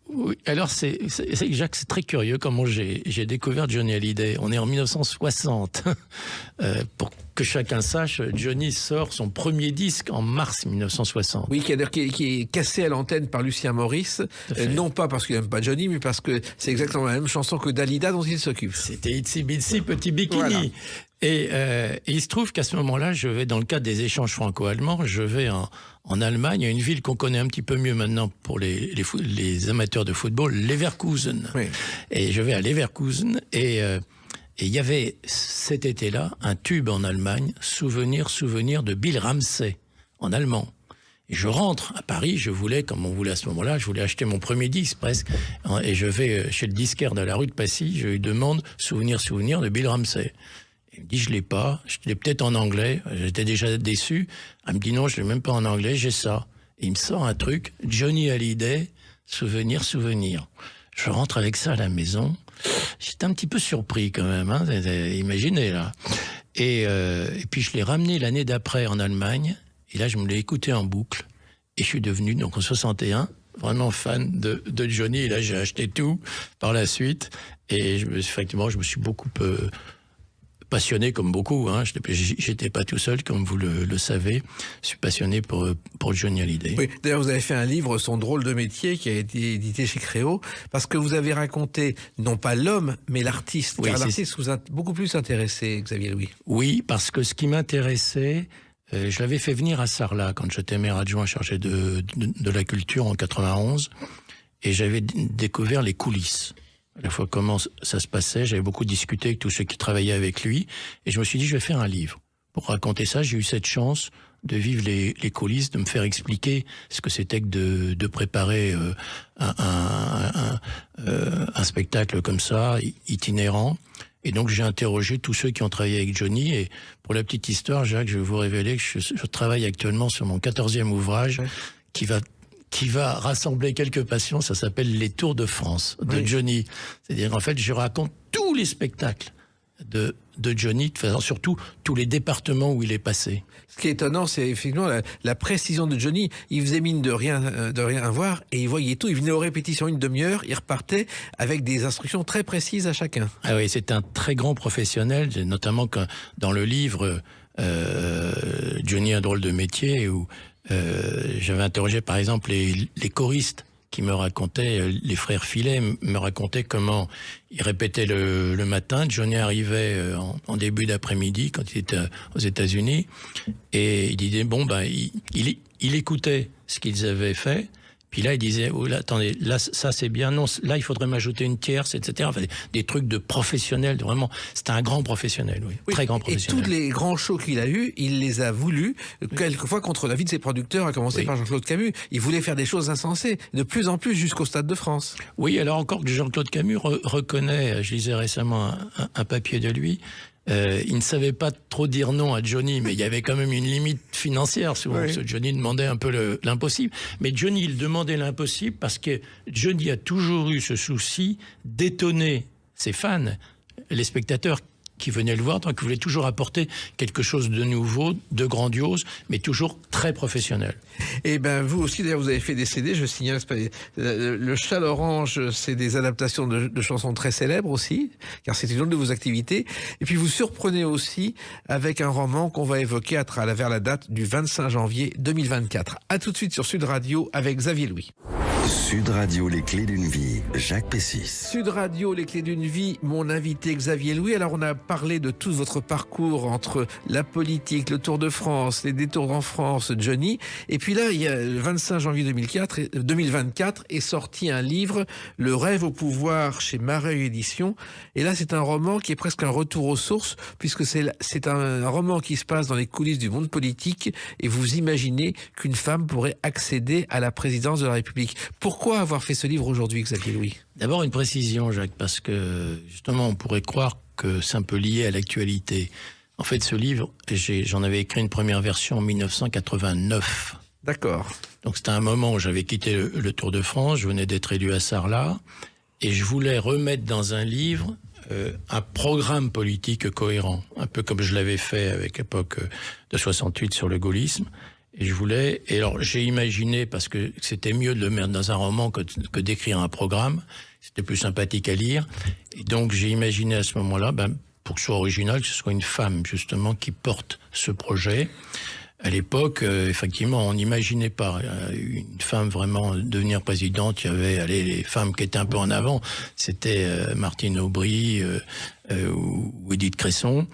Oui, alors Jacques, c'est très curieux comment j'ai découvert Johnny Hallyday. On est en 1960. Pour que chacun sache, Johnny sort son premier disque en mars 1960. Oui, qui est cassé à l'antenne par Lucien Maurice, non pas parce qu'il n'aime pas Johnny, mais parce que c'est exactement la même chanson que Dalida dont il s'occupe. C'était Itsy Bitsy Petit Bikini. Voilà. Et il se trouve qu'à ce moment-là, je vais, dans le cadre des échanges franco-allemands, je vais en Allemagne, à une ville qu'on connaît un petit peu mieux maintenant pour les amateurs de football, Leverkusen. Oui. Et je vais à Leverkusen, et il y avait cet été-là un tube en Allemagne, souvenir de Bill Ramsey, en allemand. Et je rentre à Paris, comme on voulait à ce moment-là, je voulais acheter mon premier disque presque, et je vais chez le disquaire de la rue de Passy, je lui demande souvenir de Bill Ramsey. Il me dit, je l'ai pas, je l'ai peut-être en anglais, j'étais déjà déçu. Elle me dit, non, je l'ai même pas en anglais, j'ai ça. Et il me sort un truc, Johnny Hallyday, souvenir. Je rentre avec ça à la maison, j'étais un petit peu surpris quand même, hein, imaginez là. Et puis je l'ai ramené l'année d'après en Allemagne, et là je me l'ai écouté en boucle, et je suis devenu, donc en 61, vraiment fan de Johnny, et là j'ai acheté tout par la suite, et effectivement je me suis beaucoup passionné comme beaucoup, hein. J'étais pas tout seul, comme vous le savez. Je suis passionné pour Johnny Hallyday. Oui, d'ailleurs, vous avez fait un livre, Son drôle de métier, qui a été édité chez Créo, parce que vous avez raconté, non pas l'homme, mais l'artiste. Oui, car l'artiste vous a beaucoup plus intéressé, Xavier Louis. Oui, parce que ce qui m'intéressait, je l'avais fait venir à Sarlat, quand j'étais maire adjoint chargé de la culture en 91, et j'avais découvert les coulisses. À la fois comment ça se passait, j'avais beaucoup discuté avec tous ceux qui travaillaient avec lui, et je me suis dit, je vais faire un livre. Pour raconter ça, j'ai eu cette chance de vivre les coulisses, de me faire expliquer ce que c'était que de préparer un spectacle comme ça, itinérant. Et donc j'ai interrogé tous ceux qui ont travaillé avec Johnny. Et pour la petite histoire, Jacques, je vais vous révéler que je travaille actuellement sur mon 14e ouvrage qui va rassembler quelques passions. Ça s'appelle Les Tours de France de Johnny. C'est-à-dire qu'en fait, je raconte tous les spectacles de Johnny, de façon, surtout tous les départements où il est passé. Ce qui est étonnant, c'est effectivement la précision de Johnny. Il faisait mine de rien voir et il voyait tout. Il venait aux répétitions une demi-heure, il repartait avec des instructions très précises à chacun. Ah oui, c'est un très grand professionnel, notamment quand, dans le livre Johnny, un drôle de métier, où j'avais interrogé par exemple les choristes qui me racontaient, les frères Filet me racontaient comment ils répétaient le matin. Johnny arrivait en début d'après-midi quand il était aux États-Unis et il disait il écoutait ce qu'ils avaient fait. Puis là, il disait, oh là, attendez, là, ça c'est bien, non, là, il faudrait m'ajouter une tierce, etc. Enfin, des trucs de professionnels, vraiment. C'était un grand professionnel, oui. Très grand professionnel. Et tous les grands shows qu'il a eus, il les a voulus, quelquefois contre l'avis de ses producteurs, à commencer par Jean-Claude Camus. Il voulait faire des choses insensées, de plus en plus jusqu'au Stade de France. Oui, alors encore que Jean-Claude Camus reconnaît, je lisais récemment un papier de lui, il ne savait pas trop dire non à Johnny, mais il y avait quand même une limite financière souvent. Parce que Johnny demandait un peu l'impossible. Mais Johnny, il demandait l'impossible parce que Johnny a toujours eu ce souci d'étonner ses fans, les spectateurs qui venaient le voir, donc il voulait toujours apporter quelque chose de nouveau, de grandiose, mais toujours très professionnel. Et ben vous aussi, d'ailleurs, vous avez fait des CD, je signale, le Chat l'Orange, c'est des adaptations de chansons très célèbres aussi, car c'est une autre de vos activités. Et puis vous surprenez aussi avec un roman qu'on va évoquer à travers la date du 25 janvier 2024. À tout de suite sur Sud Radio avec Xavier Louis. Sud Radio, les clés d'une vie, Jacques Pessis. Sud Radio, les clés d'une vie, mon invité Xavier Louis. Alors on a parlé de tout votre parcours entre la politique, le Tour de France, les détours en France, Johnny. Et puis là, il y a le 25 janvier 2024 est sorti un livre, Le rêve au pouvoir, chez Mareuil Éditions. Et là, c'est un roman qui est presque un retour aux sources, puisque c'est un roman qui se passe dans les coulisses du monde politique. Et vous imaginez qu'une femme pourrait accéder à la présidence de la République. Pourquoi avoir fait ce livre aujourd'hui, Xavier Louis ? D'abord une précision, Jacques, parce que justement on pourrait croire que c'est un peu lié à l'actualité. En fait, ce livre, j'en avais écrit une première version en 1989. D'accord. Donc c'était un moment où j'avais quitté le Tour de France, je venais d'être élu à Sarlat, et je voulais remettre dans un livre un programme politique cohérent, un peu comme je l'avais fait avec l'époque de 68 sur le gaullisme. Et alors j'ai imaginé, parce que c'était mieux de le mettre dans un roman que d'écrire un programme, c'était plus sympathique à lire, et donc j'ai imaginé à ce moment-là, pour que ce soit original, que ce soit une femme justement qui porte ce projet. À l'époque, effectivement, on n'imaginait pas une femme vraiment devenir présidente. Il y avait les femmes qui étaient un peu en avant, c'était Martine Aubry ou Édith Cresson.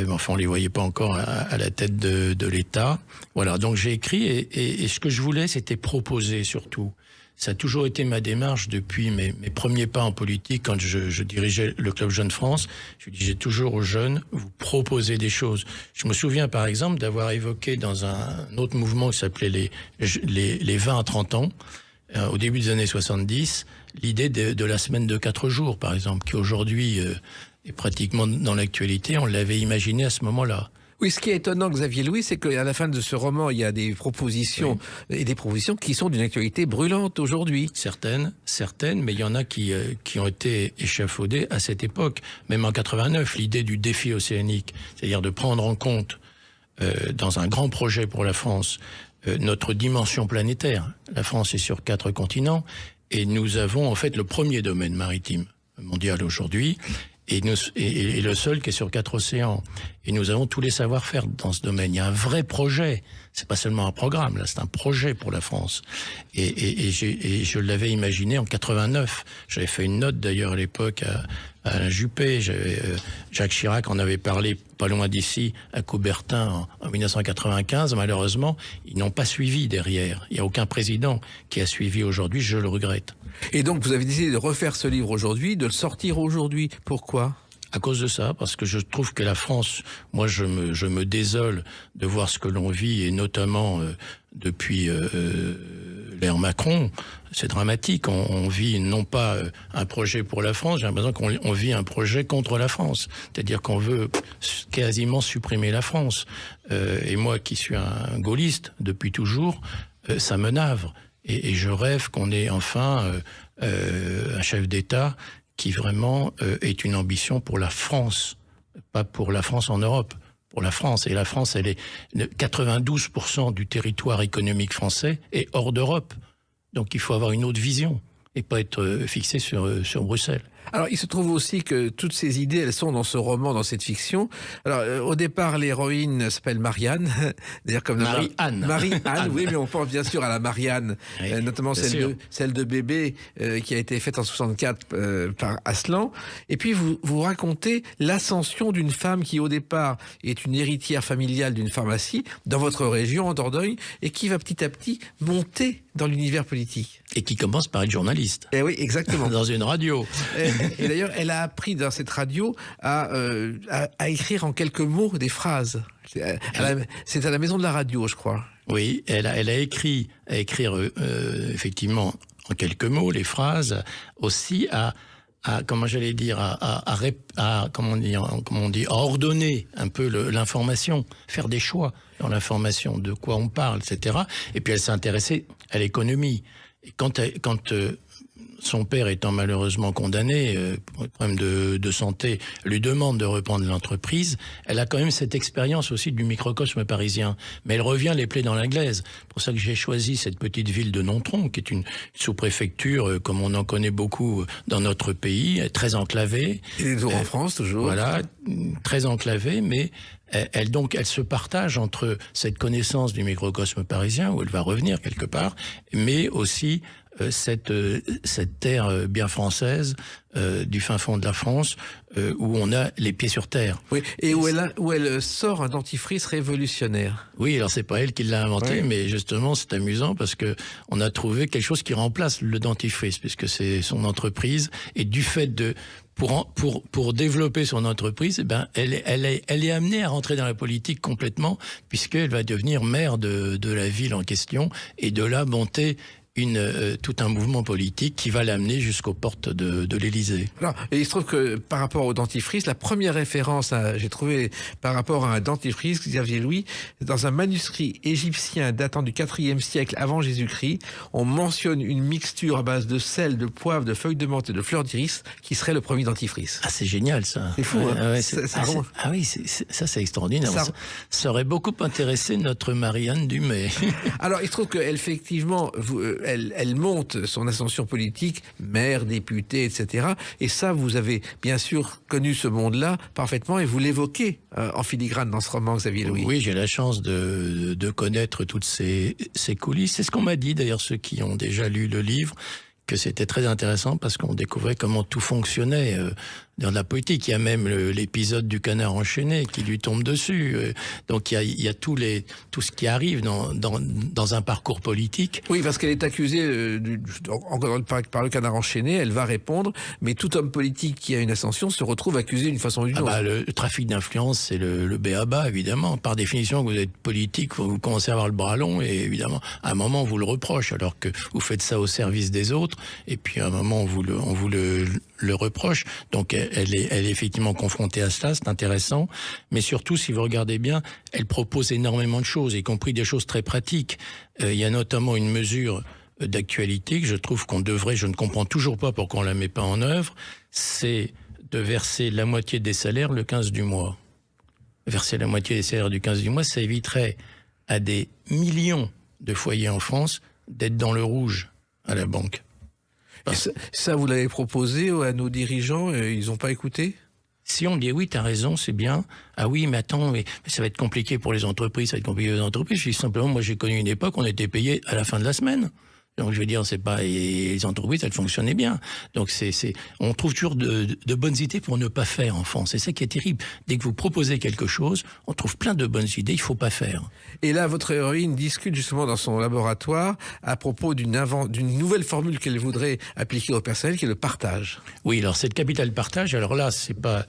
Enfin, on les voyait pas encore à la tête de l'État. Voilà, donc j'ai écrit et ce que je voulais, c'était proposer surtout. Ça a toujours été ma démarche depuis mes premiers pas en politique, quand je dirigeais le Club Jeune France. Je disais toujours aux jeunes, vous proposez des choses. Je me souviens par exemple d'avoir évoqué dans un autre mouvement qui s'appelait les 20 à 30 ans, au début des années 70, l'idée de la semaine de 4 jours, par exemple, qui aujourd'hui est pratiquement dans l'actualité. On l'avait imaginé à ce moment-là. Oui, ce qui est étonnant, Xavier Louis, c'est qu'à la fin de ce roman, il y a des propositions, et des propositions qui sont d'une actualité brûlante aujourd'hui. Certaines, mais il y en a qui ont été échafaudées à cette époque. Même en 89, l'idée du défi océanique, c'est-à-dire de prendre en compte, dans un grand projet pour la France, notre dimension planétaire. La France est sur 4 continents, et nous avons en fait le premier domaine maritime mondial aujourd'hui, et le seul qui est sur 4 océans. Et nous avons tous les savoir-faire dans ce domaine. Il y a un vrai projet. C'est pas seulement un programme, là, c'est un projet pour la France. Et je l'avais imaginé en 89. J'avais fait une note d'ailleurs à l'époque à Alain Juppé. Jacques Chirac en avait parlé pas loin d'ici à Coubertin en 1995. Malheureusement, ils n'ont pas suivi derrière. Il n'y a aucun président qui a suivi aujourd'hui, je le regrette. Et donc, vous avez décidé de refaire ce livre aujourd'hui, de le sortir aujourd'hui. Pourquoi ? À cause de ça, parce que je trouve que la France, moi je me désole de voir ce que l'on vit, et notamment depuis l'ère Macron. C'est dramatique. On vit non pas un projet pour la France, j'ai l'impression qu'on vit un projet contre la France. C'est-à-dire qu'on veut quasiment supprimer la France. Et moi qui suis un gaulliste depuis toujours, ça me navre. Et je rêve qu'on ait enfin un chef d'État qui vraiment est une ambition pour la France, pas pour la France en Europe, pour la France. Et la France, elle est 92% du territoire économique français est hors d'Europe. Donc il faut avoir une autre vision et pas être fixé sur Bruxelles. Alors, il se trouve aussi que toutes ces idées, elles sont dans ce roman, dans cette fiction. Alors, au départ, l'héroïne s'appelle Marianne, d'ailleurs comme Marie-Anne. Marie-Anne, oui, mais on pense bien sûr à la Marianne, oui, notamment celle de Bébé, qui a été faite en 64 par Aslan. Et puis, vous racontez l'ascension d'une femme qui, au départ, est une héritière familiale d'une pharmacie dans votre région, en Dordogne, et qui va petit à petit monter dans l'univers politique. Et qui commence par être journaliste. Eh oui, exactement. Dans une radio. Et d'ailleurs, elle a appris dans cette radio à écrire en quelques mots des phrases. C'est à la maison de la radio, je crois. Oui, elle a écrit à écrire effectivement en quelques mots les phrases, aussi à comment j'allais dire, à ordonner un peu l'information, faire des choix dans l'information, de quoi on parle, etc. Et puis elle s'est intéressée à l'économie. Et quand son père étant malheureusement condamné pour problème de santé, lui demande de reprendre l'entreprise, elle a quand même cette expérience aussi du microcosme parisien. Mais elle revient les plaies dans l'anglaise. C'est pour ça que j'ai choisi cette petite ville de Nontron, qui est une sous-préfecture, comme on en connaît beaucoup dans notre pays, très enclavée. Et toujours en France, toujours. Voilà, très enclavée, mais elle se partage entre cette connaissance du microcosme parisien, où elle va revenir quelque part, mais aussi cette terre bien française du fin fond de la France, où on a les pieds sur terre. Oui, et où elle sort un dentifrice révolutionnaire. Oui, alors c'est pas elle qui l'a inventé, oui. Mais justement c'est amusant parce que on a trouvé quelque chose qui remplace le dentifrice, puisque c'est son entreprise, et du fait de pour développer son entreprise, eh ben elle est amenée à rentrer dans la politique complètement, puisqu'elle va devenir maire de la ville en question, et de là monter tout un mouvement politique qui va l'amener jusqu'aux portes de l'Élysée. Et il se trouve que par rapport au dentifrice, la première référence, j'ai trouvé par rapport à un dentifrice, Xavier Louis, dans un manuscrit égyptien datant du IVe siècle avant Jésus-Christ, on mentionne une mixture à base de sel, de poivre, de feuilles de menthe et de fleurs d'iris qui serait le premier dentifrice. Ah, c'est génial ça. C'est fou, hein. Ouais, ça c'est extraordinaire. Ça aurait beaucoup intéressé notre Marianne Dumay. Alors, il se trouve qu'elle, effectivement, elle monte son ascension politique, maire, député, etc. Et ça, vous avez bien sûr connu ce monde-là parfaitement, et vous l'évoquez en filigrane dans ce roman, Xavier Louis. Oui, j'ai la chance de connaître toutes ces coulisses. C'est ce qu'on m'a dit d'ailleurs, ceux qui ont déjà lu le livre, que c'était très intéressant parce qu'on découvrait comment tout fonctionnait dans la politique. Il y a même l'épisode du canard enchaîné qui lui tombe dessus. Donc il y a tout ce qui arrive dans un parcours politique. Oui, parce qu'elle est accusée par le canard enchaîné, elle va répondre, mais tout homme politique qui a une ascension se retrouve accusé d'une façon ou d'une autre. Le trafic d'influence, c'est le b.a.-ba, évidemment. Par définition, vous êtes politique, vous commencez à avoir le bras long, et évidemment, à un moment, on vous le reproche, alors que vous faites ça au service des autres, et puis à un moment, on vous le reproche. Donc elle est effectivement confrontée à cela, c'est intéressant. Mais surtout, si vous regardez bien, elle propose énormément de choses, y compris des choses très pratiques. Il y a notamment une mesure d'actualité que je trouve qu'on devrait, je ne comprends toujours pas pourquoi on la met pas en œuvre, c'est de verser la moitié des salaires le 15 du mois. Verser la moitié des salaires du 15 du mois, ça éviterait à des millions de foyers en France d'être dans le rouge à la banque. Ça, vous l'avez proposé à nos dirigeants, ils n'ont pas écouté ? Si on dit oui, t'as raison, c'est bien. Ah oui, mais attends, mais ça va être compliqué pour les entreprises, ça va être compliqué pour les entreprises. Je dis simplement, moi j'ai connu une époque où on était payé à la fin de la semaine. Donc je veux dire, c'est pas, et les entreprises, elles fonctionnaient bien. Donc on trouve toujours de bonnes idées pour ne pas faire en France. C'est ça qui est terrible. Dès que vous proposez quelque chose, on trouve plein de bonnes idées, il faut pas faire. Et là, votre héroïne discute justement dans son laboratoire à propos d'une nouvelle formule qu'elle voudrait appliquer au personnel, qui est le partage. Oui, alors c'est le capital partage. Alors là, c'est pas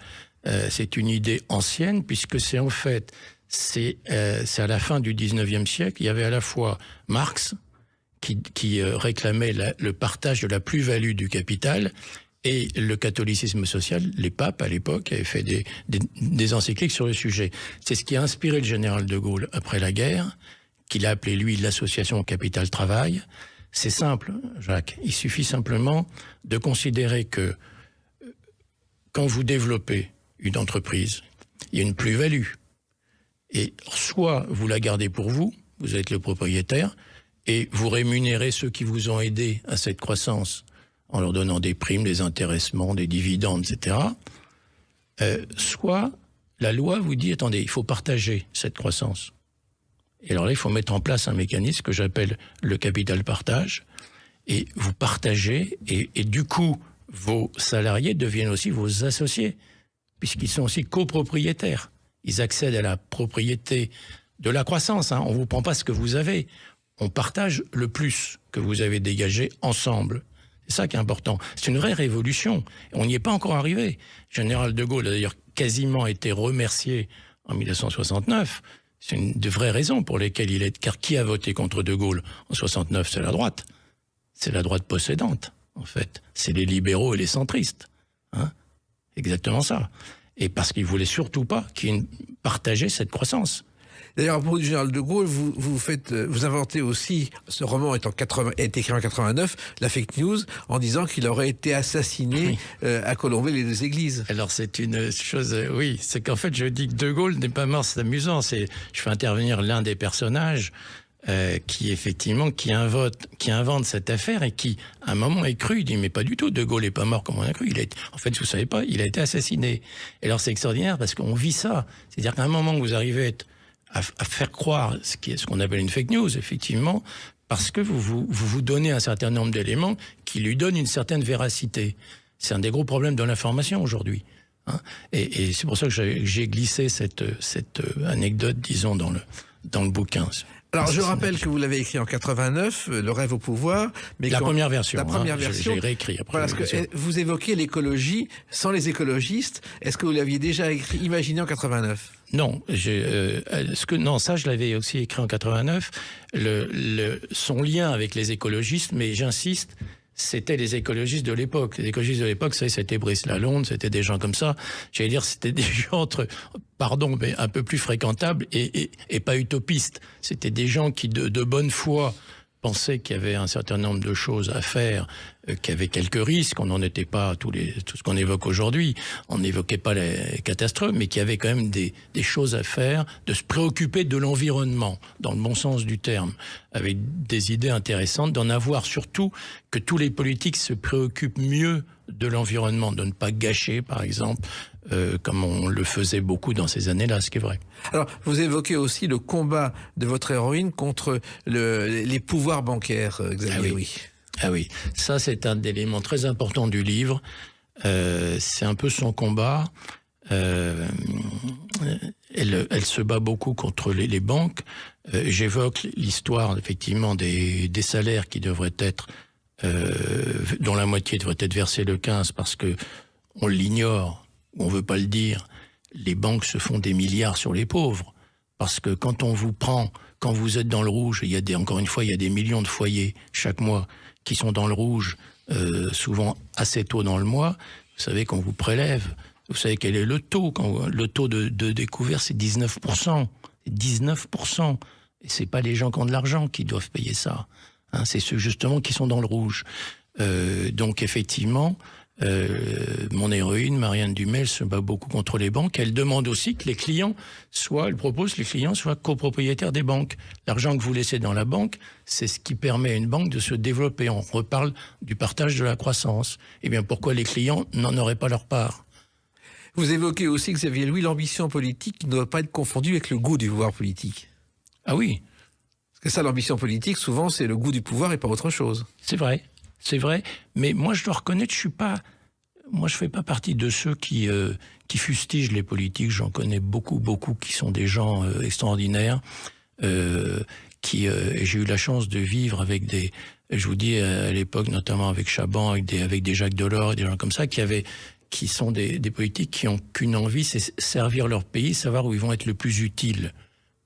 c'est une idée ancienne, puisque c'est en fait, c'est à la fin du 19e siècle, il y avait à la fois Marx, qui réclamait le partage de la plus-value du capital, et le catholicisme social. Les papes, à l'époque, avaient fait des encycliques sur le sujet. C'est ce qui a inspiré le général de Gaulle après la guerre, qu'il a appelé, lui, l'association Capital-Travail. C'est simple, Jacques. Il suffit simplement de considérer que quand vous développez une entreprise, il y a une plus-value. Et soit vous la gardez pour vous, vous êtes le propriétaire, et vous rémunérez ceux qui vous ont aidé à cette croissance en leur donnant des primes, des intéressements, des dividendes, etc. Soit la loi vous dit, attendez, il faut partager cette croissance. Et alors là, il faut mettre en place un mécanisme que j'appelle le capital partage, et vous partagez, et du coup, vos salariés deviennent aussi vos associés, puisqu'ils sont aussi copropriétaires. Ils accèdent à la propriété de la croissance. On ne vous prend pas ce que vous avez. On partage le plus que vous avez dégagé ensemble. C'est ça qui est important. C'est une vraie révolution. On n'y est pas encore arrivé. Général de Gaulle a d'ailleurs quasiment été remercié en 1969. C'est une de vraies raisons pour lesquelles il est... Car qui a voté contre de Gaulle en 69? C'est la droite. C'est la droite possédante, en fait. C'est les libéraux et les centristes. Exactement ça. Et parce qu'il ne voulait surtout pas partager cette croissance. D'ailleurs, à propos du général de Gaulle, vous inventez aussi, ce roman est écrit en 89, la fake news, en disant qu'il aurait été assassiné à Colombey-les-Deux Églises. Alors c'est une chose, oui, c'est qu'en fait je dis que de Gaulle n'est pas mort, c'est amusant. Je fais intervenir l'un des personnages qui invente cette affaire et qui, à un moment, est cru. Il dit mais pas du tout, de Gaulle n'est pas mort comme on a cru. En fait, vous savez pas, il a été assassiné. Et alors c'est extraordinaire parce qu'on vit ça. C'est-à-dire qu'à un moment où vous arrivez à faire croire ce qu'on appelle une fake news, effectivement, parce que vous donnez un certain nombre d'éléments qui lui donnent une certaine véracité. C'est un des gros problèmes de l'information aujourd'hui. Et c'est pour ça que j'ai glissé cette anecdote, disons, dans le bouquin. Alors, je rappelle que vous l'avez écrit en 89, Le rêve au pouvoir. Mais première version. La première version. J'ai réécrit après. Parce que vous évoquez l'écologie sans les écologistes. Est-ce que vous l'aviez déjà imaginé en 89? Non, ça je l'avais aussi écrit en 89. Son lien avec les écologistes, mais j'insiste, c'était les écologistes de l'époque. Les écologistes de l'époque, c'était Brice Lalonde, c'était des gens comme ça. J'allais dire, c'était des gens mais un peu plus fréquentables et pas utopistes. C'était des gens qui, de bonne foi, pensaient qu'il y avait un certain nombre de choses à faire, qu'il y avait quelques risques. On n'en était pas tout ce qu'on évoque aujourd'hui. On n'évoquait pas les catastrophes, mais qu'il y avait quand même des choses à faire, de se préoccuper de l'environnement, dans le bon sens du terme, avec des idées intéressantes, d'en avoir surtout que tous les politiques se préoccupent mieux de l'environnement, de ne pas gâcher, par exemple, comme on le faisait beaucoup dans ces années-là, ce qui est vrai. Alors, vous évoquez aussi le combat de votre héroïne contre les pouvoirs bancaires, Xavier. Ah oui, ça c'est un élément très important du livre. C'est un peu son combat. Elle se bat beaucoup contre les banques. J'évoque l'histoire, effectivement, des salaires qui devraient être, dont la moitié devrait être versée le 15 parce que on l'ignore, on veut pas le dire. Les banques se font des milliards sur les pauvres. Parce que quand on vous prend, quand vous êtes dans le rouge, encore une fois, il y a des millions de foyers chaque mois qui sont dans le rouge, souvent assez tôt dans le mois. Vous savez qu'on vous prélève. Vous savez quel est le taux? Le taux de découvert, c'est 19%. 19%. Et c'est pas les gens qui ont de l'argent qui doivent payer ça. C'est ceux justement qui sont dans le rouge. Donc effectivement, mon héroïne, Marianne Dumay, se bat beaucoup contre les banques. Elle demande aussi que elle propose que les clients soient copropriétaires des banques. L'argent que vous laissez dans la banque, c'est ce qui permet à une banque de se développer. On reparle du partage de la croissance. Eh bien, pourquoi les clients n'en auraient pas leur part? Vous évoquez aussi, Xavier Louis, l'ambition politique qui ne doit pas être confondue avec le goût du pouvoir politique. Ah oui. Parce que ça, l'ambition politique, souvent, c'est le goût du pouvoir et pas autre chose. C'est vrai. C'est vrai, mais moi je dois reconnaître, je fais pas partie de ceux qui fustigent les politiques. J'en connais beaucoup qui sont des gens extraordinaires. J'ai eu la chance de vivre avec je vous dis à l'époque, notamment avec Chaban, avec des Jacques Delors et des gens comme ça, qui qui sont des politiques qui n'ont qu'une envie, c'est servir leur pays, savoir où ils vont être le plus utiles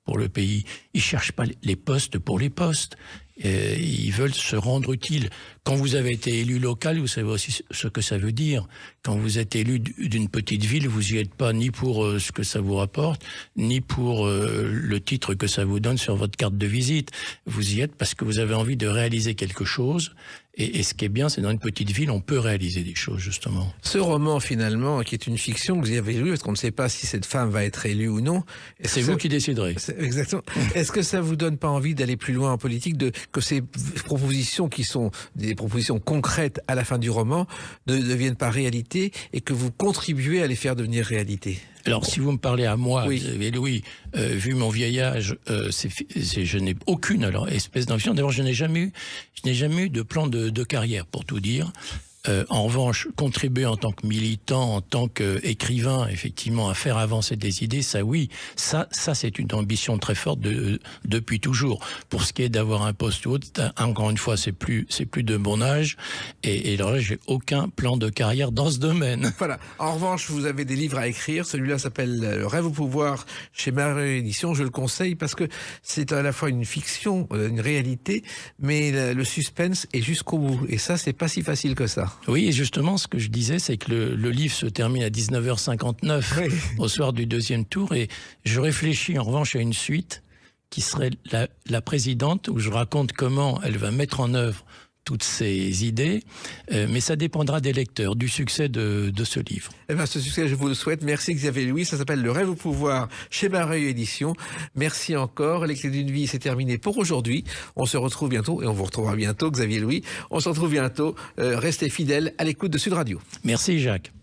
pour le pays. Ils ne cherchent pas les postes pour les postes. Ils veulent se rendre utiles. Quand vous avez été élu local, vous savez aussi ce que ça veut dire. Quand vous êtes élu d'une petite ville, vous n'y êtes pas ni pour ce que ça vous rapporte, ni pour le titre que ça vous donne sur votre carte de visite. Vous y êtes parce que vous avez envie de réaliser quelque chose. Et ce qui est bien, c'est dans une petite ville, on peut réaliser des choses, justement. Ce roman, finalement, qui est une fiction que vous avez lu, parce qu'on ne sait pas si cette femme va être élue ou non. C'est vous qui déciderez. Exactement. Est-ce que ça vous donne pas envie d'aller plus loin en politique, que ces propositions qui sont des propositions concrètes à la fin du roman ne deviennent pas réalité et que vous contribuez à les faire devenir réalité? Alors, si vous me parlez à moi, oui. Louis, vu mon vieil âge, je n'ai aucune espèce d'ambition. D'abord, je n'ai jamais eu de plan de carrière, pour tout dire. En revanche, contribuer en tant que militant, en tant qu'écrivain, effectivement, à faire avancer des idées, ça oui, ça c'est une ambition très forte depuis toujours. Pour ce qui est d'avoir un poste ou autre, encore une fois, c'est plus de mon âge, et alors là, j'ai aucun plan de carrière dans ce domaine. Voilà. En revanche, vous avez des livres à écrire. Celui-là s'appelle Le rêve au pouvoir chez Marais Éditions. Je le conseille parce que c'est à la fois une fiction, une réalité, mais le suspense est jusqu'au bout. Et ça, c'est pas si facile que ça. Oui, et justement, ce que je disais, c'est que le livre se termine à 19h59 oui. Au soir du deuxième tour, et je réfléchis en revanche à une suite qui serait la présidente, où je raconte comment elle va mettre en œuvre toutes ces idées, mais ça dépendra des lecteurs, du succès de ce livre. Eh bien, ce succès, je vous le souhaite. Merci Xavier Louis. Ça s'appelle Le rêve au pouvoir chez Marais Éditions. Merci encore. Les clés d'une vie, c'est terminé pour aujourd'hui. On se retrouve bientôt et on vous retrouvera bientôt, Xavier Louis. On se retrouve bientôt. Restez fidèles à l'écoute de Sud Radio. Merci Jacques.